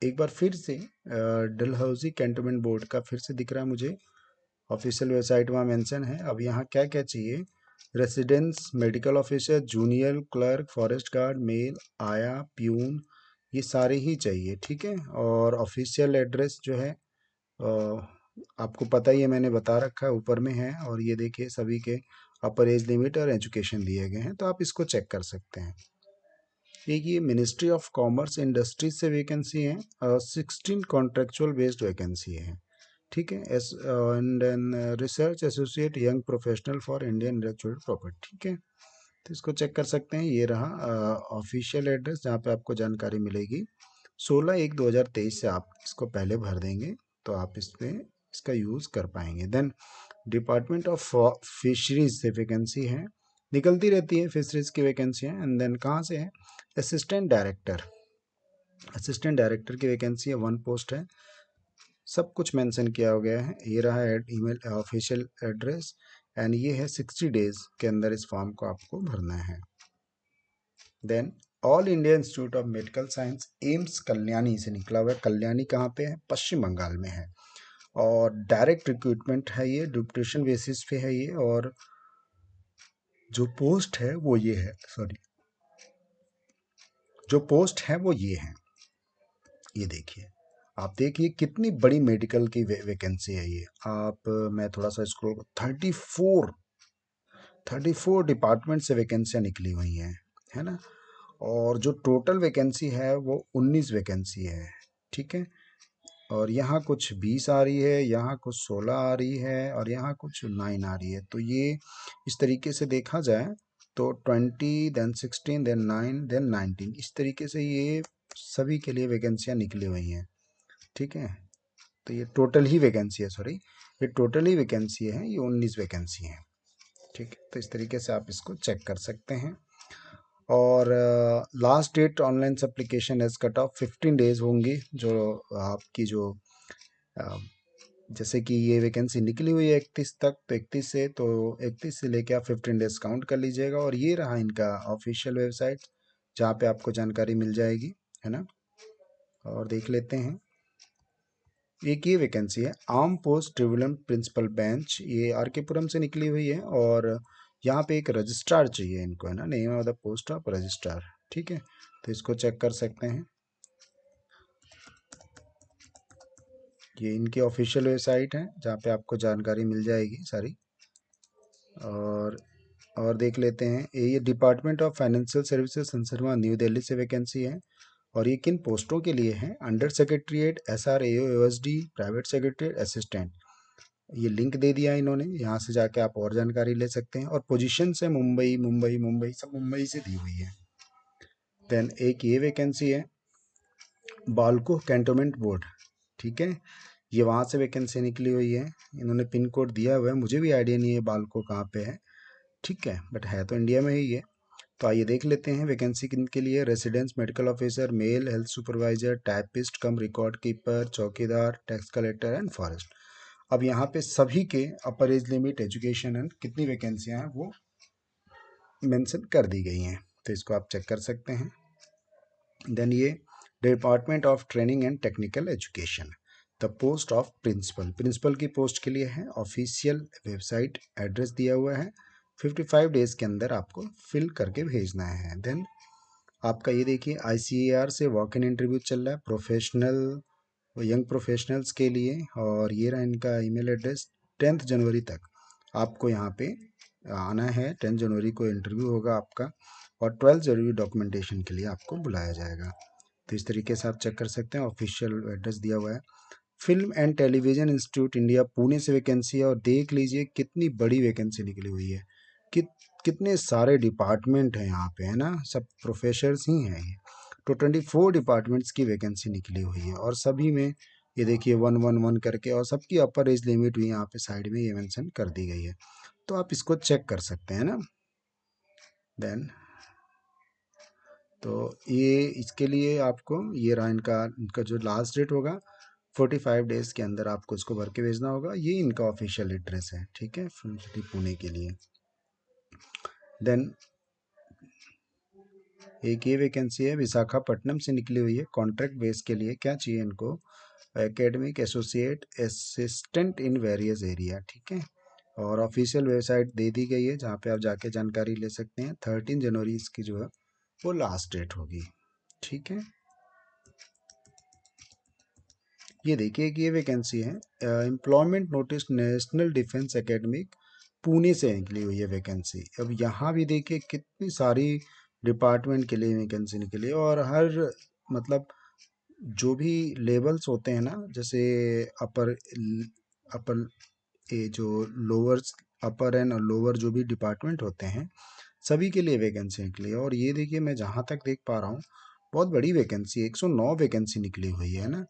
एक बार फिर से डलहौजी कैंटोनमेंट बोर्ड का फिर से दिख रहा है मुझे, ऑफिशियल वेबसाइट वहाँ मेंशन है। अब यहाँ क्या क्या चाहिए, residence medical officer, junior clerk, forest guard, male, आया, प्यून, ये सारे ही चाहिए, ठीक है। और ऑफिशियल एड्रेस जो है आपको पता ही है, मैंने बता रखा है, ऊपर में है। और ये देखिए सभी के अपर एज लिमिट और एजुकेशन दिए गए हैं, तो आप इसको चेक कर सकते हैं। एक ये मिनिस्ट्री ऑफ कॉमर्स इंडस्ट्रीज से वैकेंसी है, 16 कॉन्ट्रेक्चुअल बेस्ड वैकेंसी है, ठीक है। S and research associate young professional for Indian intellectual property, ठीक है। तो इसको चेक कर सकते हैं। ये रहा ऑफिशियल एड्रेस जहाँ पे आपको जानकारी मिलेगी। 16/1/2023 से आप इसको पहले भर देंगे तो आप इसमें इसका यूज़ कर पाएंगे। देन डिपार्टमेंट ऑफ फिशरीज से वैकेंसी है, निकलती रहती है फिशरीज की वैकेंसियाँ। एंड देन कहाँ से है, असिस्टेंट डायरेक्टर, असिस्टेंट डायरेक्टर की वैकेंसी है, 1 पोस्ट है। सब कुछ मेंशन किया हो गया है। ये रहा ईमेल ऑफिशियल एड्रेस एंड ये है 60 डेज के अंदर इस फॉर्म को आपको भरना है। Then all India institute of medical science AIIMS Kalyani से निकला हुआ है। कल्याणी कहाँ पे है, पश्चिम बंगाल में है। और डायरेक्ट रिक्रूटमेंट है ये, डिप्यूटेशन बेसिस पे है ये। और जो पोस्ट है वो ये है, सॉरी, जो पोस्ट है वो ये है। ये देखिए, आप देखिए कितनी बड़ी मेडिकल की वैकेंसी है ये। आप मैं थोड़ा सा स्क्रॉल, 34 डिपार्टमेंट से वैकेंसियाँ निकली हुई हैं, है ना। और जो टोटल वैकेंसी है वो 19 वैकेंसी है, ठीक है। और यहाँ कुछ 20 आ रही है, यहाँ कुछ 16 आ रही है और यहाँ कुछ 9 आ रही है। तो ये इस तरीके से देखा जाए तो 20 देन 16 देन 9 देन 19, इस तरीके से ये सभी के लिए वैकेंसियाँ निकली हुई हैं, ठीक है। तो ये टोटल ही वैकेंसी है, सॉरी, ये टोटल ही वैकेंसी है, ये 19 वैकेंसी हैं, ठीक है। तो इस तरीके से आप इसको चेक कर सकते हैं। और last date online application age cut off 15 days होंगी। जो आपकी जो अ, जैसे कि ये वैकेंसी निकली हुई है 31 तक, तो 31 से लेके आप 15 डेज काउंट कर लीजिएगा। और ये रहा इनका ऑफिशियल वेबसाइट जहाँ पे आपको जानकारी मिल जाएगी, है ना। और देख लेते हैं, एक ये वैकेंसी है arm post tribunal principal bench, ये आर के पुरम से निकली हुई है। और यहाँ पे एक रजिस्ट्रार चाहिए इनको, है ना, name of the post of registrar, ठीक है। तो इसको चेक कर सकते हैं, ये इनकी ऑफिशियल वेबसाइट है जहाँ पे आपको जानकारी मिल जाएगी सारी। और देख लेते हैं, ये डिपार्टमेंट ऑफ फाइनेंशियल सर्विसेज संसरवा न्यू दिल्ली से वैकेंसी है। और ये किन पोस्टों के लिए है, under secretariat, S R A O S D, private secretary, assistant. ये लिंक दे दिया इन्होंने, यहाँ से जाके आप और जानकारी ले सकते हैं। और पोजीशन से मुंबई मुंबई मुंबई सब मुंबई से दी हुई है। देन एक ये वैकेंसी है बालको कैंटोनमेंट बोर्ड, ठीक है। ये वहाँ से वैकेंसी निकली हुई है, इन्होंने पिन कोड दिया हुआ है, मुझे भी आइडिया नहीं है बालको कहाँ पे है, ठीक है, बट है तो इंडिया में ही है। तो आइए देख लेते हैं वैकेंसी किन के लिए। Residence medical officer, male, health supervisor, typist cum record keeper, चौकीदार, टैक्स कलेक्टर एंड फॉरेस्ट। अब यहाँ पे सभी के upper age limit, education and कितनी वैकेंसियाँ हैं वो मेंशन कर दी गई हैं, तो इसको आप चेक कर सकते हैं। देन ये department of training and technical education, the post of principal, principal की पोस्ट के लिए है। ऑफिशियल वेबसाइट एड्रेस दिया हुआ है, 55 डेज के अंदर आपको फिल करके भेजना है। देन आपका ये देखिए आईसीएआर से वॉक इन इंटरव्यू चल रहा है प्रोफेशनल, यंग प्रोफेशनल्स के लिए। और ये रहा इनका ईमेल एड्रेस। 10 जनवरी तक आपको यहाँ पे आना है, 10 जनवरी को इंटरव्यू होगा आपका। और 12 जनवरी डॉक्यूमेंटेशन के लिए आपको बुलाया जाएगा। तो इस तरीके से आप चेक कर सकते हैं, ऑफिशियल एड्रेस दिया हुआ है। Film and television institute India Pune से वैकेंसी है। और देख लीजिए कितनी बड़ी वैकेंसी निकली हुई है, कितने सारे डिपार्टमेंट हैं यहाँ पे, है ना, सब प्रोफेसर्स ही हैं ये। तो 24 डिपार्टमेंट्स की वैकेंसी निकली हुई है और सभी में ये देखिए 111 करके, और सबकी अपर एज लिमिट भी यहाँ पे साइड में ये मेंशन कर दी गई है, तो आप इसको चेक कर सकते हैं ना। देन तो ये इसके लिए आपको ये रहा इनका जो लास्ट डेट होगा, 45 डेज के अंदर आपको इसको भर के भेजना होगा। ये इनका ऑफिशियल एड्रेस है, ठीक है, फिल्म सिटी पुणे के लिए। देन एक ये वैकेंसी है विशाखापट्टनम से निकली हुई है, कॉन्ट्रैक्ट बेस के लिए। क्या चाहिए इनको? Academic associate assistant in various area, ठीक है। और ऑफिशियल वेबसाइट दे दी गई है जहाँ पे आप जाके जानकारी ले सकते हैं। 13 जनवरी इसकी जो है वो लास्ट डेट होगी, ठीक है। ये देखिए कि ये वैकेंसी है employment notice national defence academic Pune से निकली हुई है वैकेंसी। अब यहाँ भी देखिए कितनी सारी डिपार्टमेंट के लिए वैकेंसी निकली है, और हर मतलब जो भी लेवल्स होते हैं ना, जैसे अपर अपर ये जो लोअर अपर एंड और लोअर जो भी डिपार्टमेंट होते हैं, सभी के लिए वैकेंसी निकली है। और ये देखिए मैं जहाँ तक देख पा रहा हूँ बहुत बड़ी वैकेंसी है, 109 वैकेंसी निकली हुई है ना।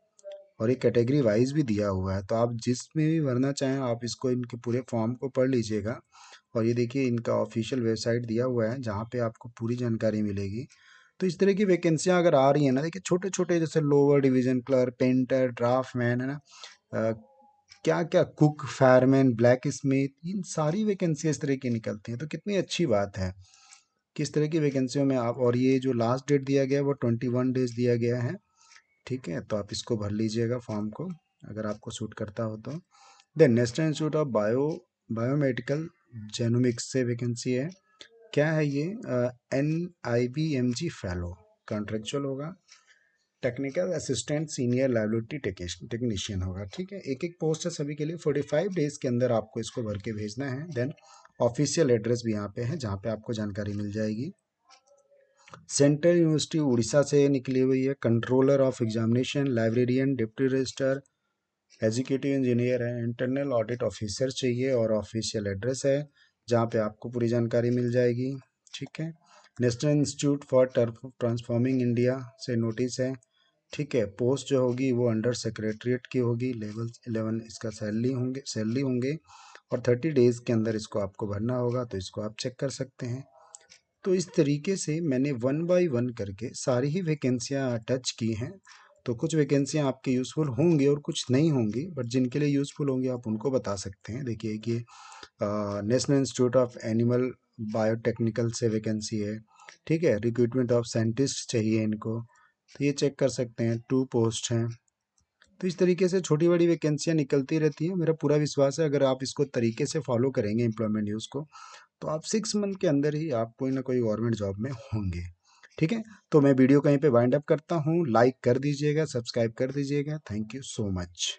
और एक कैटेगरी वाइज भी दिया हुआ है, तो आप जिसमें भी भरना चाहें आप इसको इनके पूरे फॉर्म को पढ़ लीजिएगा। और ये देखिए इनका ऑफिशियल वेबसाइट दिया हुआ है जहाँ पे आपको पूरी जानकारी मिलेगी। तो इस तरह की वैकेंसियाँ अगर आ रही हैं ना, देखिए छोटे छोटे जैसे lower division clerk, painter, draftsman, है ना, क्या क्या कुक, फायरमैन, ब्लैक स्मिथ, इन सारी वैकेंसी इस तरह की निकलती हैं। तो कितनी अच्छी बात है किस तरह की वैकेंसियों में आप, और ये जो लास्ट डेट दिया गया है वो 21 डेज दिया गया है, ठीक है। तो आप इसको भर लीजिएगा फॉर्म को अगर आपको सूट करता हो तो। Then national institute of biomedical genomics से वैकेंसी है। क्या है ये? NIBMG फेलो, कॉन्ट्रेक्चुअल होगा। Technical assistant senior liability technician होगा, ठीक है। एक एक पोस्ट है सभी के लिए। 45 डेज के अंदर आपको इसको भर के भेजना है। देन ऑफिशियल एड्रेस भी यहाँ पे है जहाँ पे आपको जानकारी मिल जाएगी। सेंट्रल यूनिवर्सिटी उड़ीसा से निकली हुई है, controller of examination, librarian, deputy registrar, executive engineer है, इंटरनल ऑडिट ऑफिसर चाहिए, और ऑफिशियल एड्रेस है जहाँ पे आपको पूरी जानकारी मिल जाएगी, ठीक है। National institute for transforming India से नोटिस है, ठीक है। पोस्ट जो होगी वो अंडर सेक्रेटरीट की होगी, लेवल 11 इसका सैलरी होंगे और 30 डेज के अंदर इसको आपको भरना होगा, तो इसको आप चेक कर सकते हैं। तो इस तरीके से मैंने वन बाय वन करके सारी ही वैकेंसियाँ टच की हैं। तो कुछ वैकेंसियाँ आपके यूज़फुल होंगी और कुछ नहीं होंगी, बट जिनके लिए यूज़फुल होंगी आप उनको बता सकते हैं। देखिए कि national institute of animal biotechnical से वैकेंसी है, ठीक है। रिक्रूटमेंट ऑफ साइंटिस्ट चाहिए इनको, तो ये चेक कर सकते हैं, 2 पोस्ट हैं। तो इस तरीके से छोटी बड़ी वैकेंसियाँ निकलती रहती हैं। मेरा पूरा विश्वास है अगर आप इसको तरीके से फॉलो करेंगे एम्प्लॉयमेंट न्यूज़ को, तो आप 6 मंथ के अंदर ही आप कोई ना कोई गवर्नमेंट जॉब में होंगे, ठीक है। तो मैं वीडियो कहीं पे वाइंड अप करता हूँ। लाइक कर दीजिएगा, सब्सक्राइब कर दीजिएगा। Thank you so much.